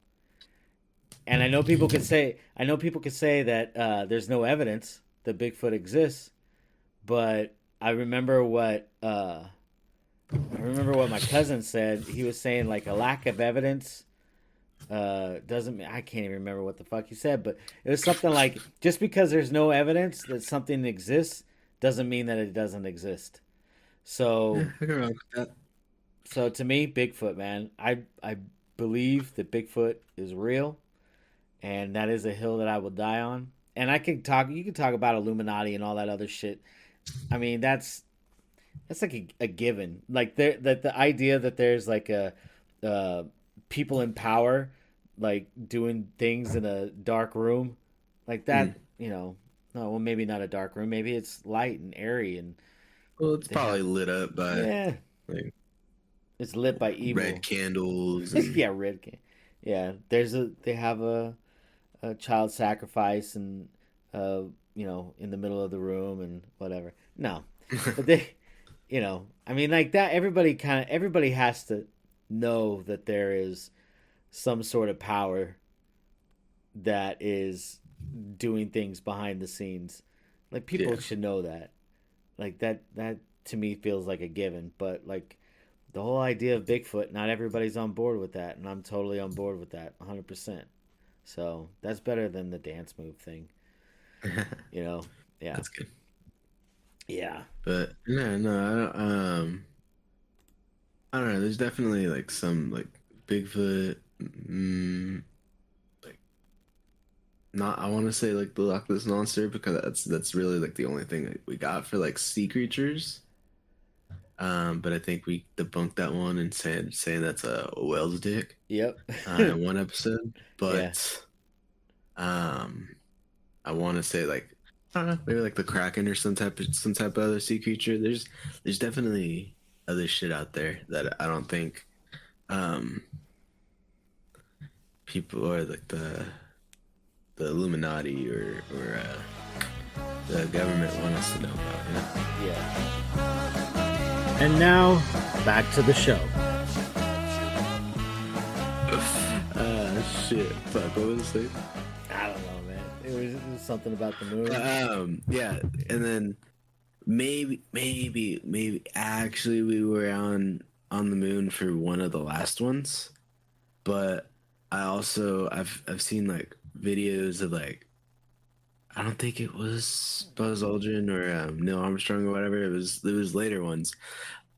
And I know people could say that there's no evidence that Bigfoot exists, but I remember what my cousin said. He was saying like a lack of evidence doesn't mean I can't even remember what the fuck he said, but it was something like just because there's no evidence that something exists doesn't mean that it doesn't exist. So Yeah, I can rock with that. so to me, Bigfoot, man, I believe that Bigfoot is real, and that is a hill that I will die on. And you can talk about Illuminati and all that other shit. I mean, that's like a given. Like that the idea that there's like a people in power like doing things in a dark room like that, you know. No, well, maybe not a dark room. Maybe it's light and airy and Well, it's probably lit up by yeah, like it's lit by evil. red candles. And, Yeah, yeah. They have a child sacrifice and in the middle of the room and whatever. No, but I mean, like that. Everybody has to know that there is some sort of power that is doing things behind the scenes. Like people Yeah. should know that. Like that to me feels like a given. But like the whole idea of Bigfoot, not everybody's on board with that, and I'm totally on board with that, 100%. So that's better than the dance move thing, you know? Yeah, That's good. yeah, But no, I don't know. There's definitely like some like Bigfoot, like not. I want to say like the Loch Ness monster because that's really like the only thing that we got for like sea creatures. But I think we debunked that one and saying that's a whale's dick yep, in one episode. Yeah. But I want to say like I don't know, maybe like the Kraken or some type of other sea creature. There's definitely other shit out there that I don't think people or like the Illuminati or the government want us to know about. You know? yeah. And now, back to the show. Shit. Fuck. What was I saying? I don't know, man. It was something about the moon. Yeah, and then maybe actually we were on the moon for one of the last ones, but I've seen like videos of like I don't think it was Buzz Aldrin or Neil Armstrong or whatever. It was later ones,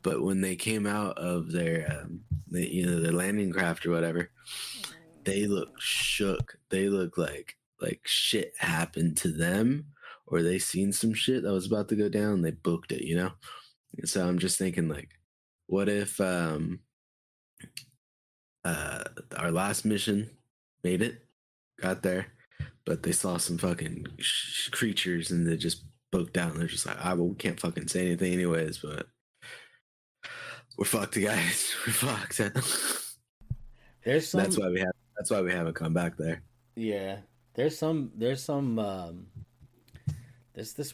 but when they came out of their their landing craft or whatever, they look shook. They look like shit happened to them, or they seen some shit that was about to go down. And they booked it, you know. And so I'm just thinking, like, what if our last mission made it, got there, but they saw some fucking creatures and they just booked out, and they're just like, well, we can't fucking say anything anyways, but we're fucked, guys. We're fucked. There's some. That's why we haven't come back there. Yeah, there's this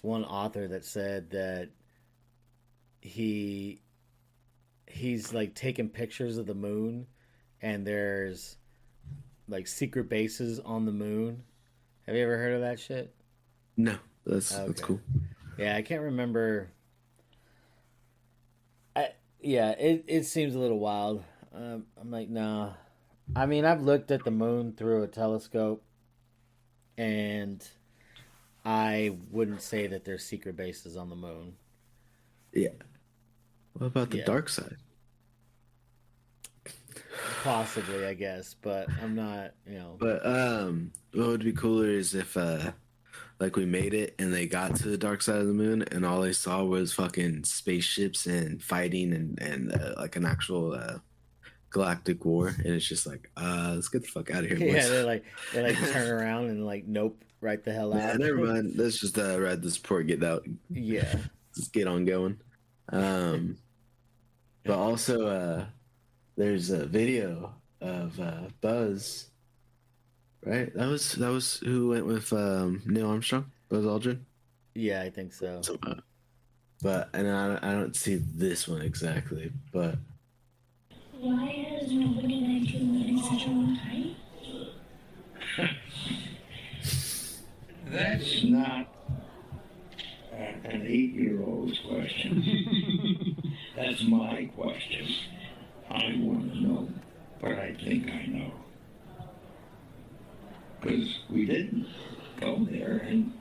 one author that said that he's like taking pictures of the moon, and there's like secret bases on the moon. Have you ever heard of that shit? No, that's Okay. cool. Yeah, I can't remember. It seems a little wild. I'm like, nah. I mean, I've looked at the moon through a telescope, and I wouldn't say that there's secret bases on the moon. Yeah. What about the Yeah. dark side? Possibly, I guess, but I'm not, But what would be cooler is if like we made it and they got to the dark side of the moon and all they saw was fucking spaceships and fighting and like an actual galactic war, and it's just like, let's get the fuck out of here. Yeah, boys. they like turn around and like, nope, right the hell Yeah, out. never mind. Let's just ride this port, get out, Yeah. just get on going. But also, there's a video of Buzz. Right, that was who went with Neil Armstrong, Buzz Aldrin. Yeah, I think so. But and I don't see this one exactly, but Why has nobody liked you in such a long time? That's not an 8-year-old's question. That's my question. I want to know, but I think I know. Because we didn't go there, and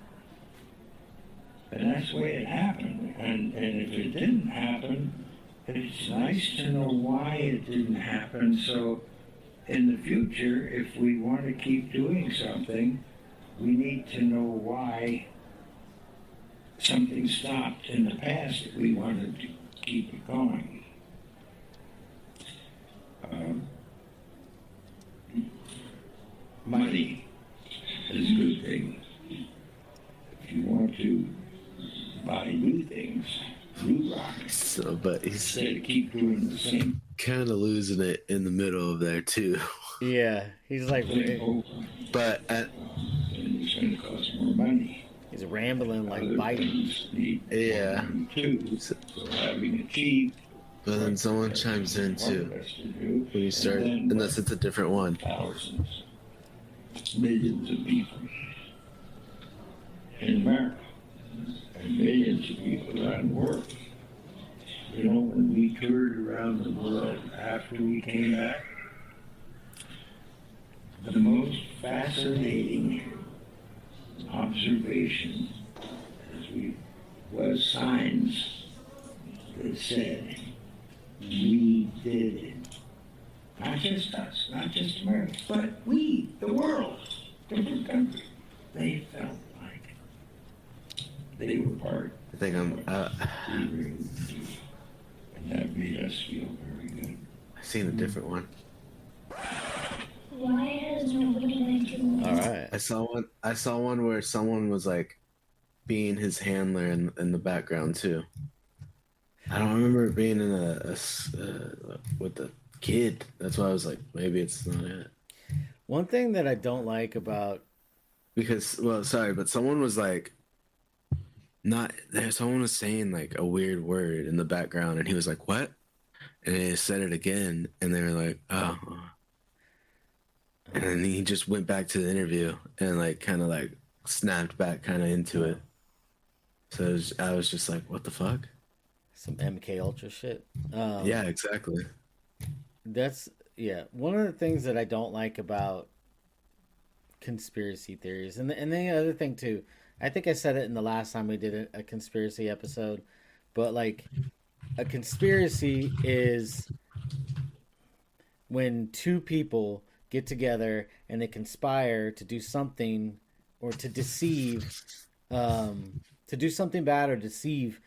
that's the way it happened. And if it didn't happen, it's nice to know why it didn't happen. So in the future, if we want to keep doing something, we need to know why something stopped in the past if we wanted to keep it going. Money is a good thing. If you want to buy new things, new rockets, so but he's instead of keep doing the same kind of losing it in the middle of there too. Yeah, he's like, thing over, But and it's going to cost more money. he's rambling like Other Biden. things need Yeah. more money too. So having it cheap, but then someone chimes in too when you start, unless it's a different one. thousands, millions of people in America, and millions of people around the world. You know, when we toured around the world after we came back, the most fascinating observation was signs that said, we did it. Not just us, not just America, but we, the world, different countries. They felt like they were part I think I'm. of the real deal. And that made us feel very good. I've seen a different one. Why has nobody liked you? All right. I saw one where someone was like being his handler in the background too. I don't remember it being in with the kid. That's why I was like, maybe it's not it. One thing that I don't like about Because, well, sorry, but someone was like, not there. Someone was saying like a weird word in the background, and he was like, "What?" And they said it again, and they were like, "Oh." And then he just went back to the interview and like kind of like snapped back kind of into it. So I was just like, "What the fuck?" some MK Ultra shit. Yeah, exactly. That's one of the things that I don't like about conspiracy theories, and the other thing too. I think I said it in the last time we did a conspiracy episode, but like a conspiracy is when two people get together and they conspire to do something or to deceive, to do something bad or deceive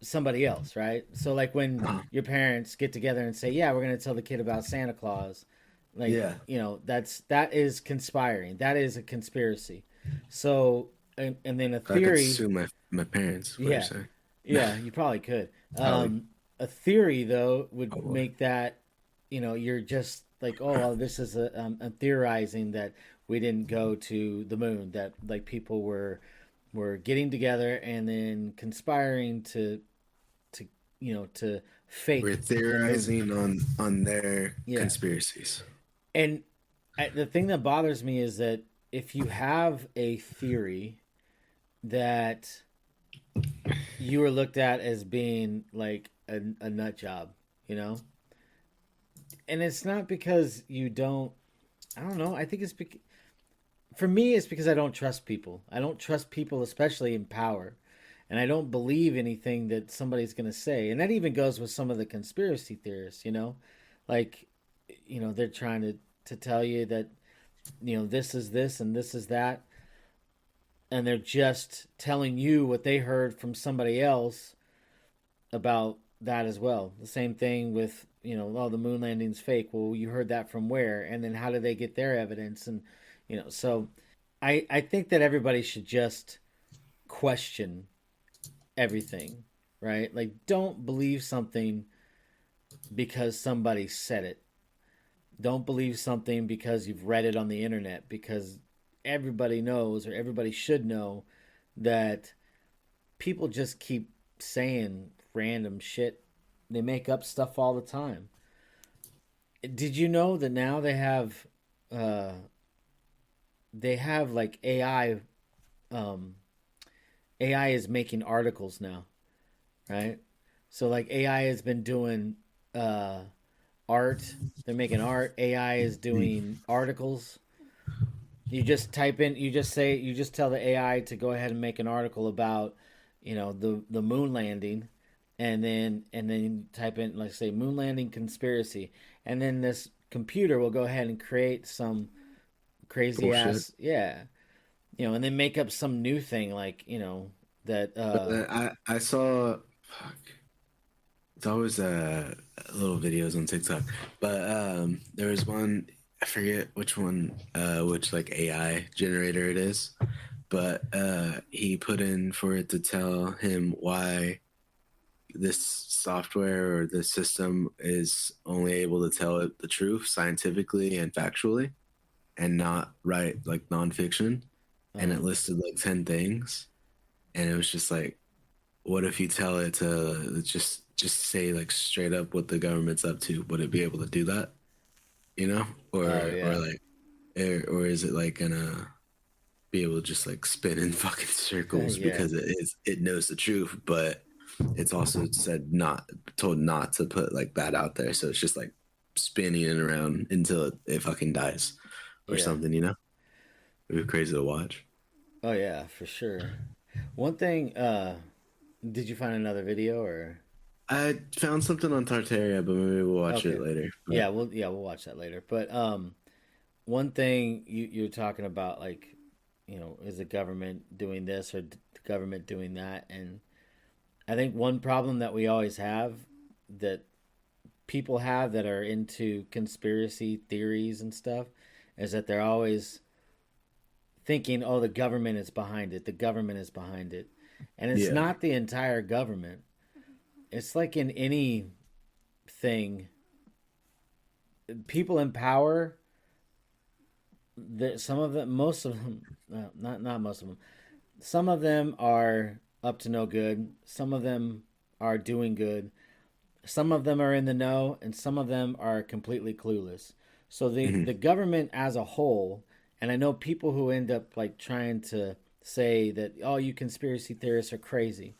somebody else, right? So like when your parents get together and say, yeah, we're going to tell the kid about Santa Claus. Like, you know, that is conspiring. That is a conspiracy. So, and then a theory. I could sue my parents. What you're saying. Yeah, you probably could. A theory though would make that, you know, you're just like, oh, this is a theorizing that we didn't go to the moon, that like people were getting together and then conspiring to fake. We're theorizing on their conspiracies. And the thing that bothers me is that if you have a theory that you are looked at as being like a nut job, you know, and it's not because you don't, I don't know. I think it's for me, it's because I don't trust people. I don't trust people, especially in power. And I don't believe anything that somebody's going to say. And that even goes with some of the conspiracy theorists, you know, like, you know, they're trying to tell you that, you know, this is this and this is that. And they're just telling you what they heard from somebody else about that as well. The same thing with oh, the moon landing's fake. Well, you heard that from where? And then how did they get their evidence? And, so I think that everybody should just question everything, right? Like, don't believe something because somebody said it. Don't believe something because you've read it on the internet, because everybody knows, or everybody should know, that people just keep saying random shit. They make up stuff all the time. Did you know that now they have like AI? AI is making articles now, right? So like AI has been doing art. They're making art. AI is doing articles. You just type in, you just tell the AI to go ahead and make an article about, the moon landing, and then type in, like, say, moon landing conspiracy, and then this computer will go ahead and create some crazy Bullshit. ass, yeah, and then make up some new thing, like, that. I saw. Fuck. It's always little videos on TikTok, but there was one. I forget which one, which like AI generator it is, but he put in for it to tell him why this software or this system is only able to tell it the truth scientifically and factually, and not write like nonfiction. And it listed like 10 things, and it was just like, what if you tell it to just say like straight up what the government's up to? Would it be able to do that? Or or is it like gonna be able to just like spin in fucking circles because it knows the truth, but it's also told not to put like that out there, so it's just like spinning it around until it fucking dies or something. It'd be crazy to watch. Oh yeah, for sure. One thing, did you find another video, or? I found something on Tartaria, but maybe we'll watch it later. But... we'll watch that later. But one thing you're talking about, like, is the government doing this or the government doing that? And I think one problem that we always have, that people have that are into conspiracy theories and stuff, is that they're always thinking, oh, the government is behind it. The government is behind it. And it's not the entire government. It's like in any thing, people in power, some of them, most of them, not most of them, some of them are up to no good. Some of them are doing good. Some of them are in the know, and some of them are completely clueless. So the government as a whole, and I know people who end up like trying to say that, oh, you conspiracy theorists are crazy.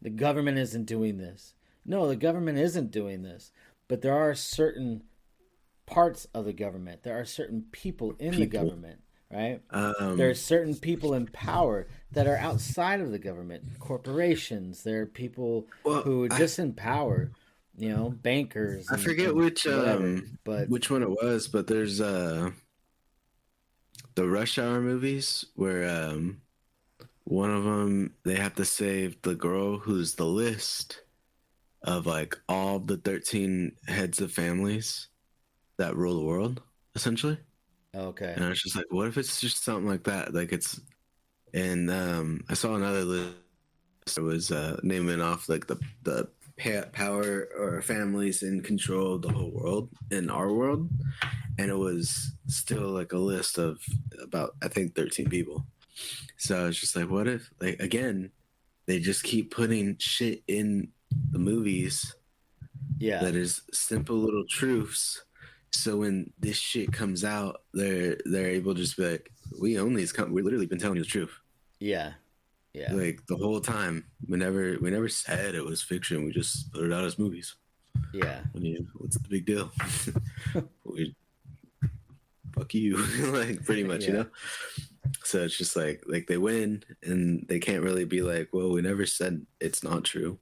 The government isn't doing this. No, the government isn't doing this. But there are certain parts of the government. There are certain people in the government, right? There are certain people in power that are outside of the government. Corporations. There are people who are just in power. Bankers. I forget which one it was, but there's the Rush Hour movies where one of them, they have to save the girl who's the list of like all the 13 heads of families that rule the world, essentially. Okay. And I was just like, what if it's just something like that? Like and I saw another list that was naming off like the power or families in control of the whole world in our world. And it was still like a list of about, I think, 13 people. So I was just like, what if, like, again, they just keep putting shit in the movies that is simple little truths. So when this shit comes out, they're able to just be like, we own these we've literally been telling you the truth. Yeah. Like the whole time, we never said it was fiction. We just put it out as movies. Yeah. What's the big deal? Fuck you. Like pretty much, So it's just like they win and they can't really be like, well, we never said it's not true,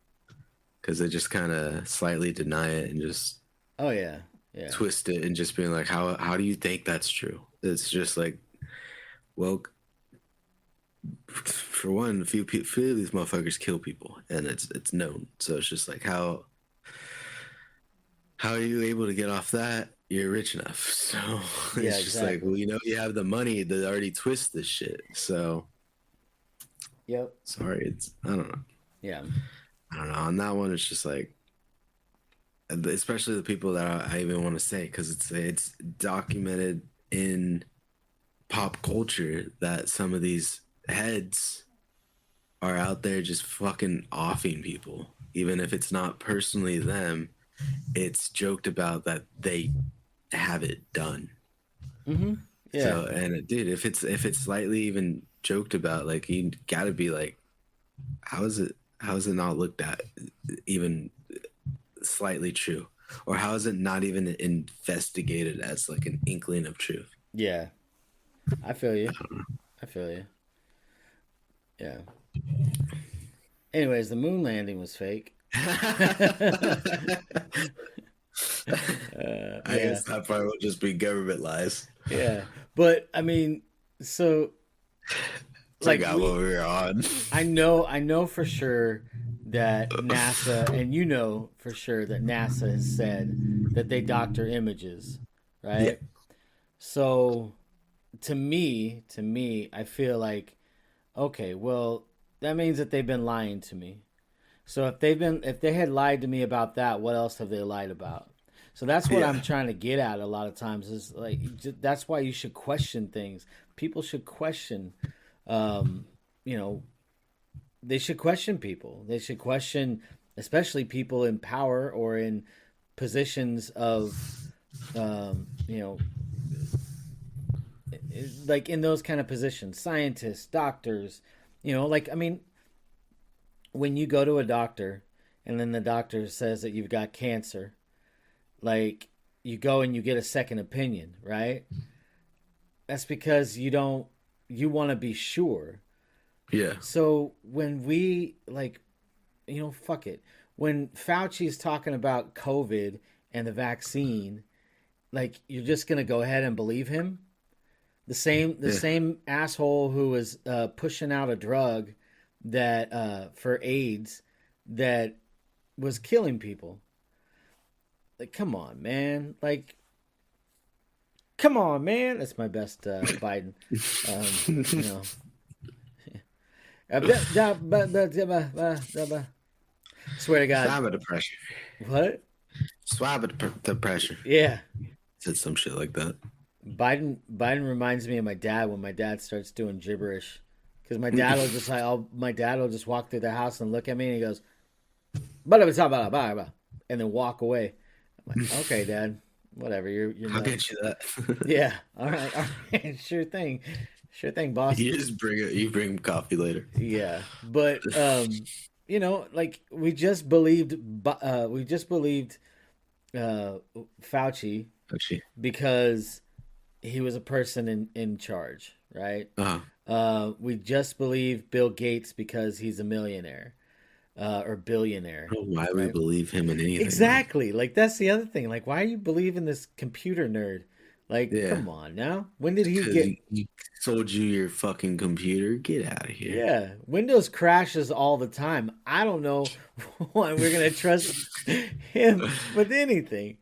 because they just kind of slightly deny it and just twist it and just being like, how do you think that's true? It's just like, well, for one, a few of these motherfuckers kill people and it's known. So it's just like, how how are you able to get off that? You're rich enough. So it's Yeah, just like, exactly. well, you have the money to already twist this shit. So Yep. sorry, I don't know. Yeah. I don't know. On that one, it's just like, especially the people that I even want to say, because it's documented in pop culture that some of these heads are out there just fucking offing people, even if it's not personally them. It's joked about that they have it done. Mm-hmm. Yeah. So, and dude, if it's slightly even joked about, like, you gotta be like, how is it not looked at even slightly true, or how is it not even investigated as like an inkling of truth? Yeah. I feel you. I feel you. Yeah. Anyways, the moon landing was fake. I guess that part will just be government lies. Yeah, but I mean, so like what we were on. I know for sure that NASA, and you know for sure that NASA has said that they doctor images, right? Yeah. So to me, I feel like, okay, well, that means that they've been lying to me. So if they had lied to me about that, what else have they lied about? So that's what I'm trying to get at a lot of times, is like, that's why you should question things. People should question, they should question people. They should question, especially people in power or in positions of, like in those kind of positions, scientists, doctors, like, I mean, when you go to a doctor and then the doctor says that you've got cancer, like, you go and you get a second opinion, right? That's because you want to be sure. Yeah. So when we, like, fuck it. When Fauci's talking about COVID and the vaccine, like, you're just going to go ahead and believe him? The same asshole who was pushing out a drug that for AIDS that was killing people. Like, come on, man. Like, come on, man. That's my best Biden. Swear to God. Swab the pressure. What? Swab the pressure. Yeah. Said some shit like that. Biden reminds me of my dad when my dad starts doing gibberish. Because my dad will just walk through the house and look at me and he goes, and then walk away. I'm like, okay, Dad, whatever. You're I'll get you that. Yeah. All right. Sure thing, boss. You just you bring coffee later. Yeah, but like, we just believed Fauci because he was a person in charge, right? We just believe Bill Gates because he's a millionaire or billionaire. I don't know why we believe him in anything. Exactly. Like, that's the other thing. Like, why are you believing this computer nerd? Like, come on now. When did he get... He sold you your fucking computer? Get out of here. Yeah. Windows crashes all the time. I don't know why we're going to trust him with anything.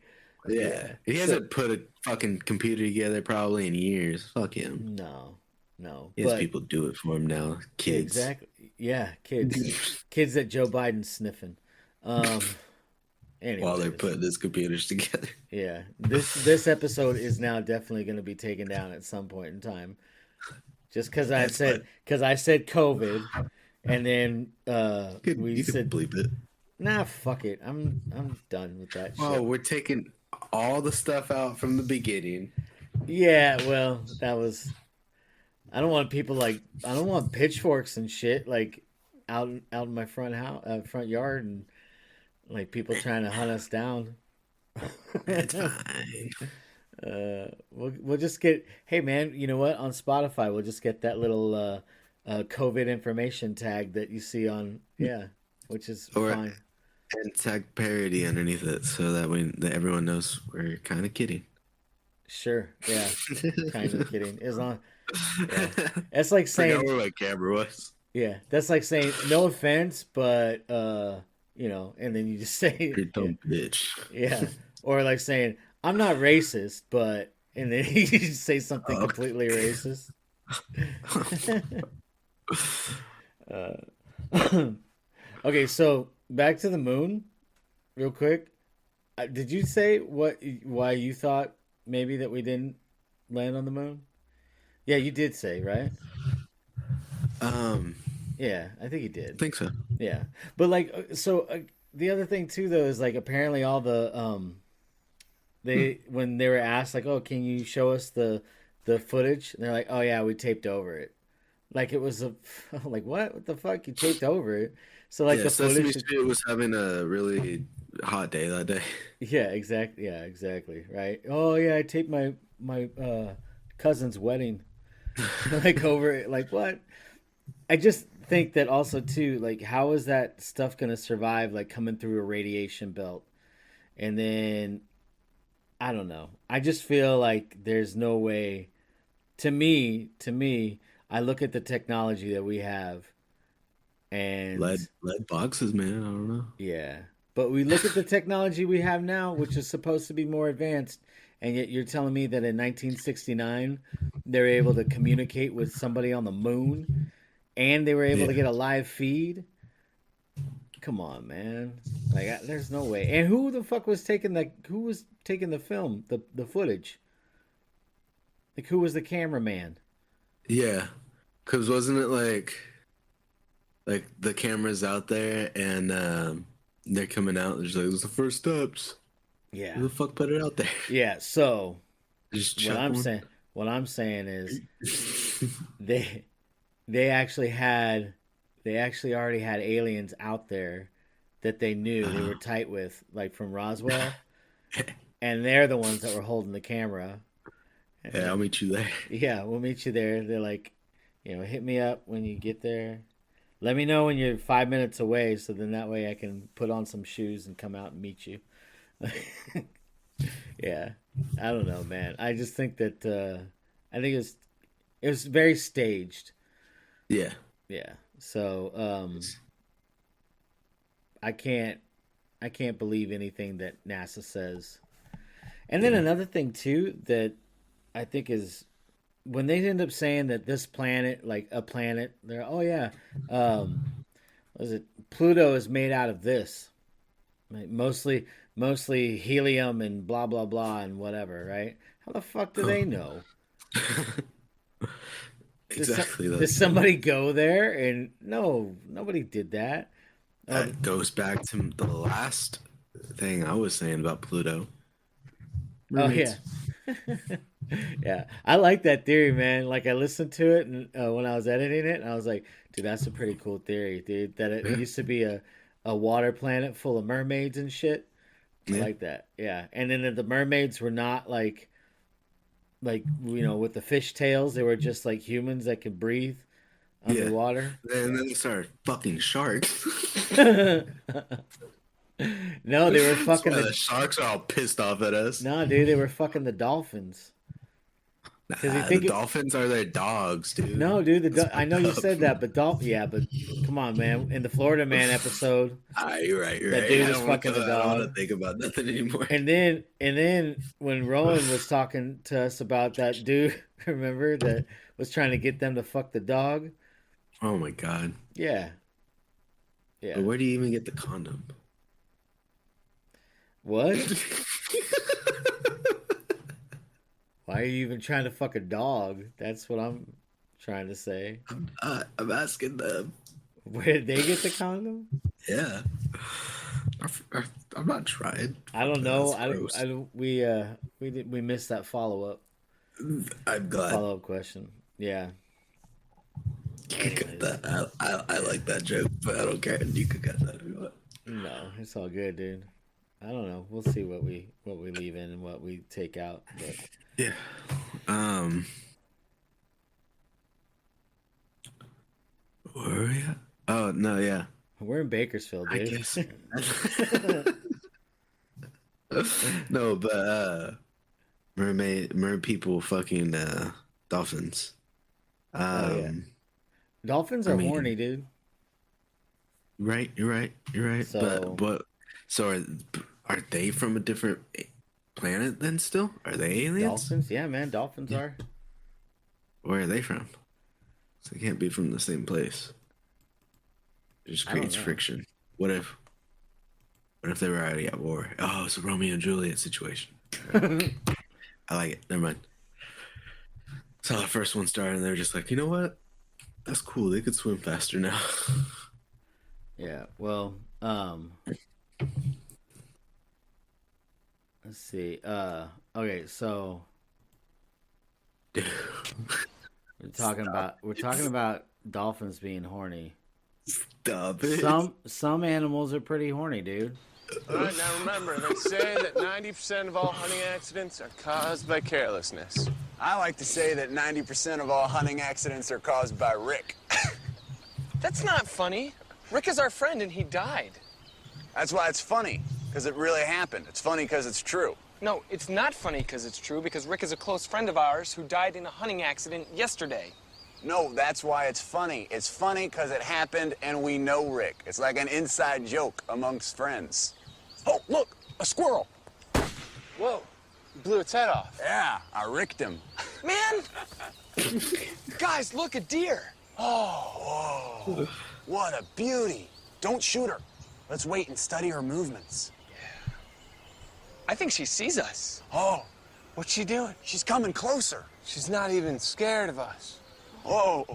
Yeah. He hasn't put a fucking computer together probably in years. Fuck him. No. He has people do it for him now. Kids. Exactly. Yeah, kids. Kids that Joe Biden's sniffing. Anyways, while they're putting his computers together. Yeah. This episode is now definitely going to be taken down at some point in time. Just because I said COVID, and then you could bleep it. Nah, fuck it. I'm done with that shit. Oh, we're taking all the stuff out from the beginning. Yeah, well, that was... I don't want pitchforks and shit like out in my front yard, and like people trying to hunt us down. It's fine. We'll just get... Hey man, you know what? On Spotify, we'll just get that little COVID information tag that you see on, which is fine. And tag parody underneath it so that everyone knows we're kind of kidding. Sure, yeah, kind of kidding. As long... Yeah. That's like saying... I forgot where my camera was. Yeah, that's like saying, no offense, but, and then you just say... You're dumb bitch. Yeah. or like saying I'm not racist, but and then you just say something completely racist. Okay, so back to the moon, real quick. Did you say why you thought maybe that we didn't land on the moon? Yeah, you did say, right? Um, Yeah, I think you I did. think so. Yeah, but like, the other thing too, though, is like apparently all the they when they were asked like, oh, can you show us the footage? And they're like, oh yeah, we taped over it. Like it was a like what the fuck you taped over it? So like Yeah, the Sesame footage. Street was having a really hot day that day. Yeah, exactly. Yeah, exactly. Right. Oh yeah, I taped my cousin's wedding like over it. Like what? I just think that also too, like how is that stuff gonna survive like coming through a radiation belt? And then I don't know. I just feel like there's no way to me, I look at the technology that we have and Lead boxes, man. I don't know. yeah. But we look at the technology we have now, which is supposed to be more advanced, and yet you're telling me that in 1969 they were able to communicate with somebody on the moon and they were able to Yeah. get a live feed? Come on, man. Like there's no way. And who was taking the film, the footage? Like who was the cameraman? Yeah, because wasn't it like the cameras out there and they're coming out. They're just like, "This is the first steps." Yeah. Who the fuck put it out there? Yeah, so Just what chuck I'm one? saying what I'm saying is they they actually had they actually already had aliens out there that they knew they were tight with, like from Roswell, and they're the ones that were holding the camera. Yeah, I'll meet you there. Yeah, we'll meet you there. They're like, hit me up when you get there. Let me know when you're 5 minutes away, so then that way I can put on some shoes and come out and meet you. Yeah, I don't know, man. I just think that I think it was very staged. Yeah. Yeah. So I can't believe anything that NASA says. And then another thing too that I think is when they end up saying that this planet, like a planet, they're oh yeah, what is it? Pluto is made out of this, like mostly helium and blah blah blah and whatever, right? How the fuck do they know? Exactly. Did somebody go there? And no, nobody did that. That goes back to the last thing I was saying about Pluto. Oh yeah, yeah. I like that theory, man. Like I listened to it and when I was editing it, and I was like, dude, that's a pretty cool theory, dude. That it used to be a water planet full of mermaids and shit. I Yeah. like that. Yeah, and then the mermaids were not like with the fish tails. They were just like humans that could breathe underwater. And then they started fucking sharks. No, they were That's fucking why the the sharks are all pissed off at us. no, dude. They were fucking the dolphins. you Nah, think the it- dolphins are their dogs, dude. No, dude. That's I know you fucked up. said that, but yeah, but come on, man. In the Florida Man episode, You're right. You're That right. dude I is don't wanna- fucking the I don't want dog. to think about nothing anymore. and then when Rowan was talking to us about that dude, remember that was trying to get them to fuck the dog. Oh my god. Yeah, yeah. But where do you even get the condom? What? Why are you even trying to fuck a dog? That's what I'm trying to say. I'm asking them. Where did they get the condom? Yeah. I'm not trying. I don't know. That's gross. We missed that follow I'm glad. up question. Yeah. You can cut that. I like that joke, but I don't care. You can cut that if you want. No, it's all good, dude. I don't know. We'll see what we leave in and what we take out. But Yeah. Where are we at? Oh no, yeah. we're in Bakersfield, I dude. guess. No, but mermaid people fucking dolphins. Yeah. Dolphins are I mean- horny, dude. Right, you're right. So- But Are they from a different planet then? Still, are they aliens? Dolphins? Yeah, man. Dolphins are. Where are they from? So they can't be from the same place. It just I don't creates know. friction. What if they were already at war? Oh, it's a Romeo and Juliet situation. I like it. Never mind. That's how the first one started, and they're just like, you know what? That's cool. They could swim faster now. Yeah. Well, let's see. Okay, so we're talking about dolphins being horny. Stop it. Some animals are pretty horny, dude. All right, now remember, they say that 90% of all hunting accidents are caused by carelessness. I like to say that 90% of all hunting accidents are caused by Rick. That's not funny. Rick is our friend and he died. That's why it's funny, because it really happened. It's funny because it's true. No, it's not funny because it's true, because Rick is a close friend of ours who died in a hunting accident yesterday. No, that's why it's funny. It's funny because it happened and we know Rick. It's like an inside joke amongst friends. Oh, look, a squirrel. Whoa, you blew its head off. Yeah, I ricked him. Man! Guys, look, a deer. Oh, whoa. What a beauty. Don't shoot her. Let's wait and study her movements. I think she sees us. Oh, What's she doing? she's coming closer. She's not even scared of us. Whoa.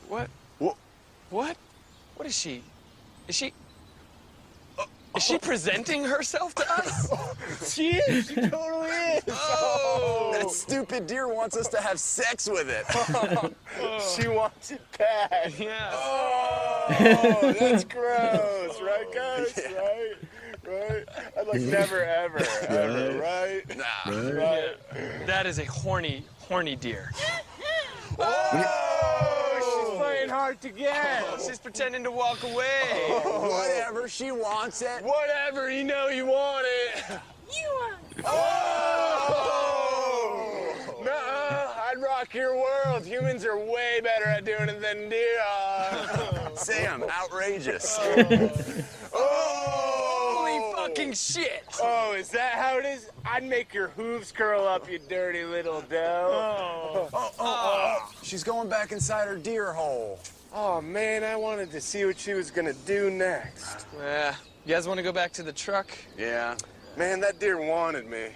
What? Whoa. What? What is she? Is she presenting herself to us? She is. She totally is. Oh! That stupid deer wants us to have sex with it. She wants it bad. Yeah. Oh, that's gross, right, guys? Yeah. Right? I'd like never, ever, right? Nah. Right. That is a horny deer. Oh, She's playing hard to get. She's pretending to walk away. Whatever, she wants it. Whatever, you know you want it. Oh! Nuh-uh, I'd rock your world. Humans are way better at doing it than deer are. Sam, outrageous. Holy fucking shit! Oh, is that how it is? I'd make your hooves curl up, you dirty little doe. She's going back inside her deer hole. Oh, man, I wanted to see what she was gonna do next. Yeah. You guys want to go back to the truck? Yeah. Man, that deer wanted me.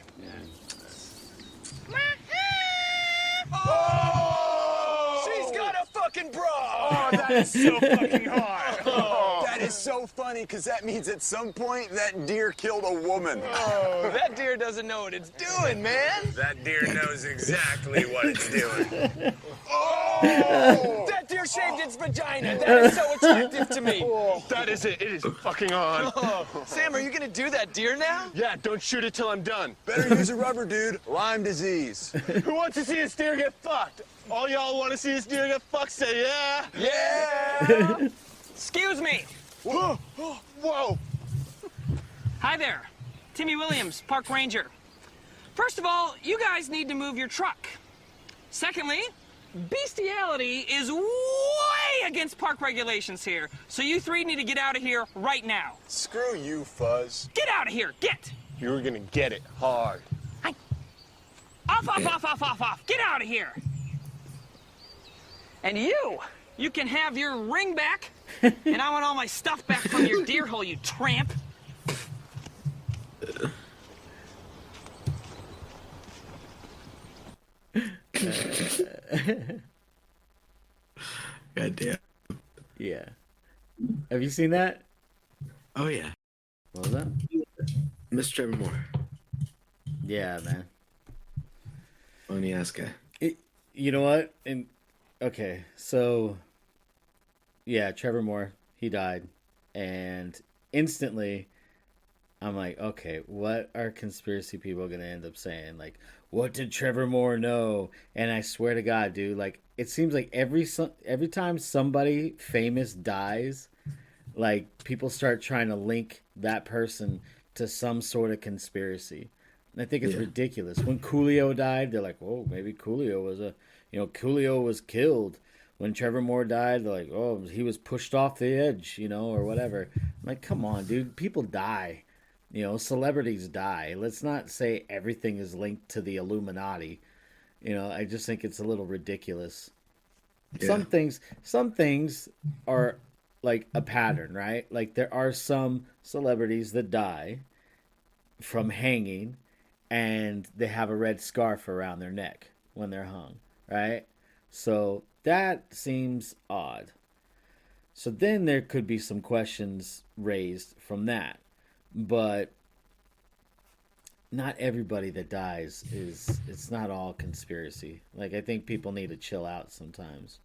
Oh! She's got a fucking bra! Oh, that is so fucking hard. That is so funny, because that means at some point that deer killed a woman. That deer doesn't know what it's doing, man. That deer knows exactly what it's doing. That deer shaved its vagina. That is so attractive to me. That is it. It is fucking on. Sam, are you gonna do that deer now? Yeah, don't shoot it till I'm done. Better use a rubber, dude. Lyme disease. Who wants to see this deer get fucked? All y'all want to see this deer get fucked? Say yeah. Yeah! Excuse me. Whoa. Whoa. Hi there. Timmy Williams, park ranger. First of all, you guys need to move your truck. Secondly, bestiality is way against park regulations here, so you three need to get out of here right now. Screw you, Fuzz. Get out of here, get! You're gonna get it hard. Off, get out of here! And you can have your ring back, and I want all my stuff back from your deer hole, you tramp. God damn. Yeah. Have you seen that? Oh yeah. What was that? Miss Trevor Moore. Yeah, man. Funny ass guy. You know what? And okay, so yeah, Trevor Moore, he died, and instantly I'm like, okay, what are conspiracy people gonna end up saying? Like, what did Trevor Moore know? And I swear to God, dude, like it seems like every time somebody famous dies, like people start trying to link that person to some sort of conspiracy. And I think it's ridiculous. When Coolio died, they're like, "Oh, maybe Coolio was Coolio was killed." When Trevor Moore died, they're like, "Oh, he was pushed off the edge," or whatever. I'm like, come on, dude. People die. You know, celebrities die. Let's not say everything is linked to the Illuminati. You know, I just think it's a little ridiculous. Yeah. Some things are like a pattern, right? Like there are some celebrities that die from hanging and they have a red scarf around their neck when they're hung, right? So that seems odd. So then there could be some questions raised from that. But not everybody that dies it's not all conspiracy. Like I think people need to chill out sometimes.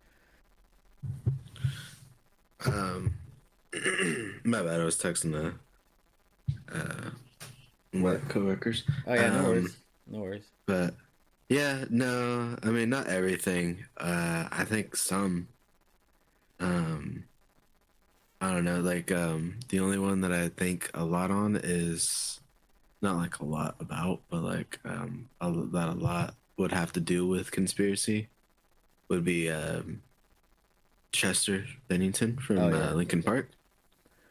My bad, I was texting my coworkers. Oh yeah, no worries. No worries. But yeah, no, I mean not everything. I think some I don't know, like the only one that I think a lot on is not like a lot about, but like that a lot would have to do with conspiracy would be Chester Bennington from Linkin Park.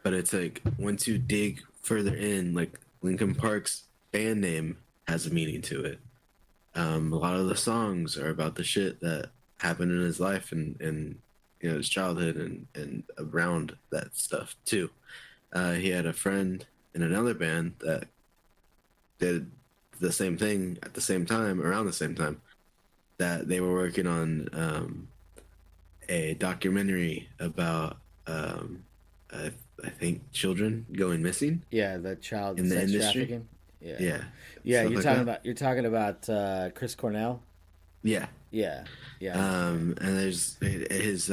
But it's like once you dig further in, like Linkin Park's band name has a meaning to it. A lot of the songs are about the shit that happened in his life and you know his childhood and around that stuff too. He had a friend in another band that did the same thing at the same time, around the same time, that they were working on a documentary about I think children going missing. Yeah, the child in the sex industry. trafficking. Yeah. Yeah. Yeah, Stuff you're like talking about Chris Cornell? Yeah. Yeah. Yeah. And there's his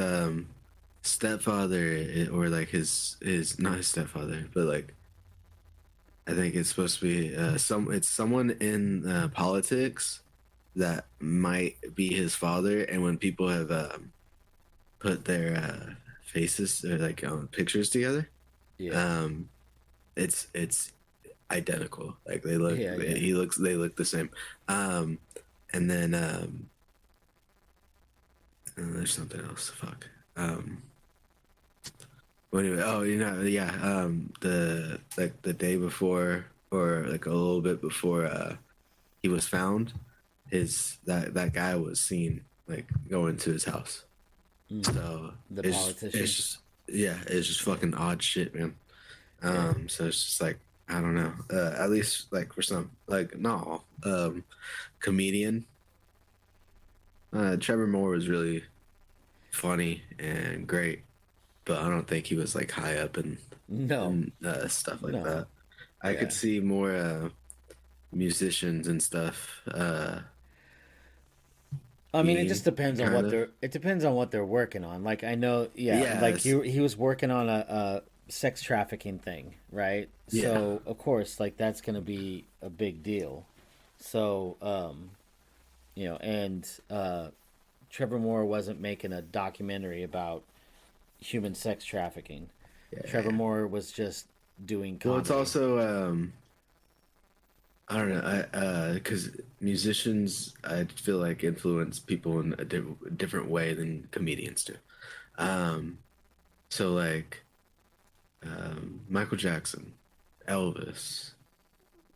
stepfather, or like his not his stepfather, but like I think it's supposed to be it's someone in politics that might be his father, and when people have put their faces or like pictures together, it's identical. Like they look, they look the same. And then and there's something else. Fuck. Well, anyway, the day before, or like a little bit before he was found, that guy was seen like going to his house. So the politician. It's just fucking odd shit, man. So it's just like I don't know. At least like for some, like not all. Comedian. Trevor Moore was really funny and great, but I don't think he was like high up in stuff like that. I could see more musicians and stuff. I mean, it just depends on what they're working on. Like I know, like he was working on a sex trafficking thing, right? Yeah. So of course, like that's going to be a big deal. So, and Trevor Moore wasn't making a documentary about human sex trafficking. Trevor Moore was just doing comedy. Well, it's also I don't know, because musicians, I feel like influence people in a different way than comedians do. So like Michael Jackson, Elvis,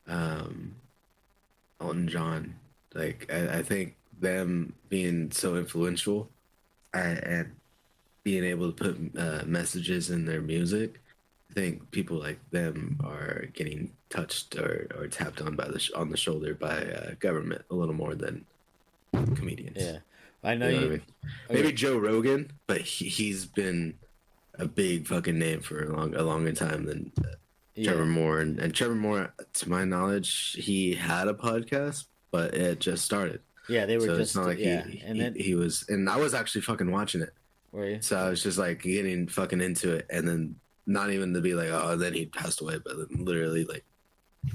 Elton John, like I think them being so influential and being able to put messages in their music, I think people like them are getting touched or tapped on on the shoulder by government a little more than comedians. Yeah, I know you. Know what I mean? Maybe Joe Rogan, but he's been a big fucking name for a longer time than Trevor Moore. And Trevor Moore, to my knowledge, he had a podcast, but it just started. Yeah, they were so just it's not like he was, and I was actually fucking watching it. Were you? So I was just like getting fucking into it, and then not even to be like, oh, then he passed away, but literally like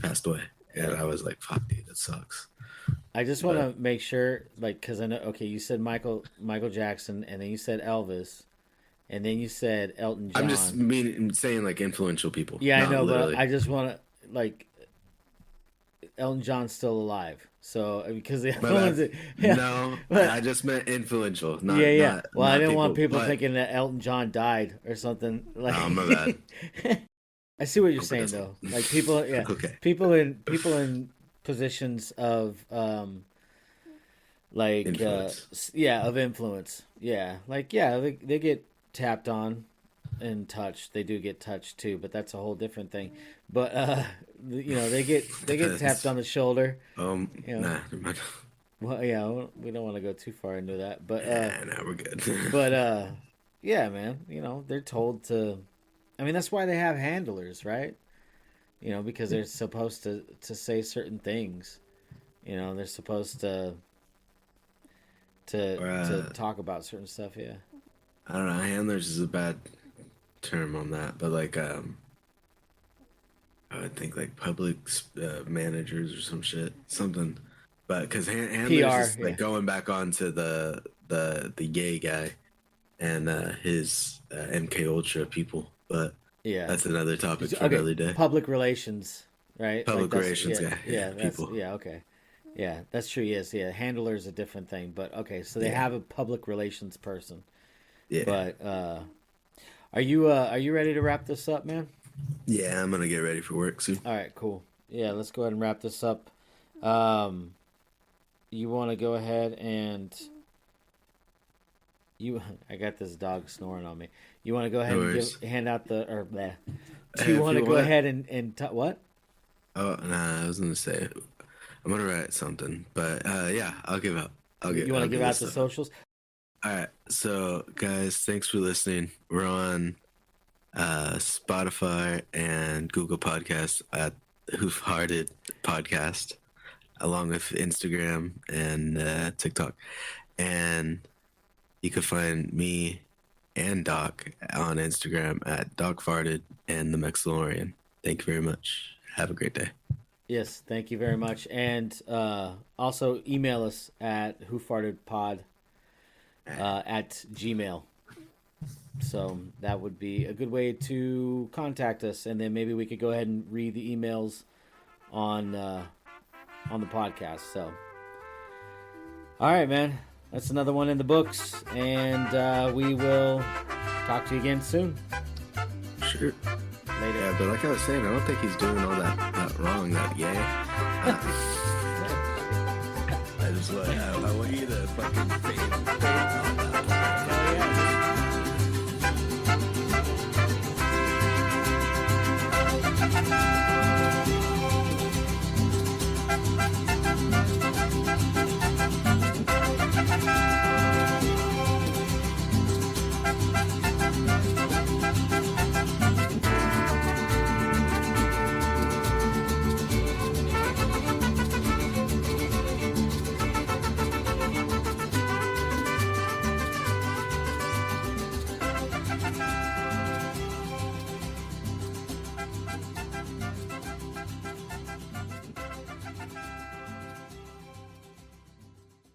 passed away, and I was like, fuck, dude, that sucks. I just want to make sure, like, because I know, okay, you said Michael Jackson, and then you said Elvis, and then you said Elton John. I'm just saying like influential people. Yeah, I know, literally. But I just want to, like, Elton John's still alive. So because the other ones, no, I just meant influential. Not, well, not I didn't want people thinking that Elton John died or something. Like, oh, my bad. I see what you're saying though. Like people, yeah, Okay. people in positions of like Influence. of influence. Yeah, like they get tapped on and touched. They do get touched too, but that's a whole different thing. But they get tapped on the shoulder. Nah, never mind. Well, yeah, we don't want to go too far into that, but nah, we're good. but yeah, man, they're told to. I mean, that's why they have handlers, right? Because they're supposed to say certain things. They're supposed to talk about certain stuff. Yeah. I don't know. Handlers is a bad term on that, but like I would think like public managers or something. But because handlers is like going back onto the gay guy and his MK Ultra people, but yeah, that's another topic for another day. Public relations, right? Public relations guy. People. Yeah, okay. Yeah, that's true. Yes, yeah. Handler is a different thing, but okay. So they have a public relations person. Yeah. But are you ready to wrap this up, man? Yeah, I'm gonna get ready for work soon. All right, cool. Yeah, let's go ahead and wrap this up. You want to go ahead and I got this dog snoring on me. You want to go ahead and hand out the Do you want to go ahead and what? Oh, nah, I was gonna say I'm gonna write something, but yeah, I'll give out. You want to give out the socials? All right, so guys, thanks for listening. We're on Spotify and Google Podcasts at Hoof Hearted Podcast, along with Instagram and TikTok. And you can find me and Doc on Instagram at DocFarted and the Mexilorian. Thank you very much. Have a great day. Yes, thank you very much. And also email us at whofartedpod at Gmail. So that would be a good way to contact us, and then maybe we could go ahead and read the emails on the podcast. So, all right, man, that's another one in the books, and we will talk to you again soon. Sure. Later. Yeah, but like I was saying, I don't think he's doing all that wrong. That gay. I want you to fucking fade.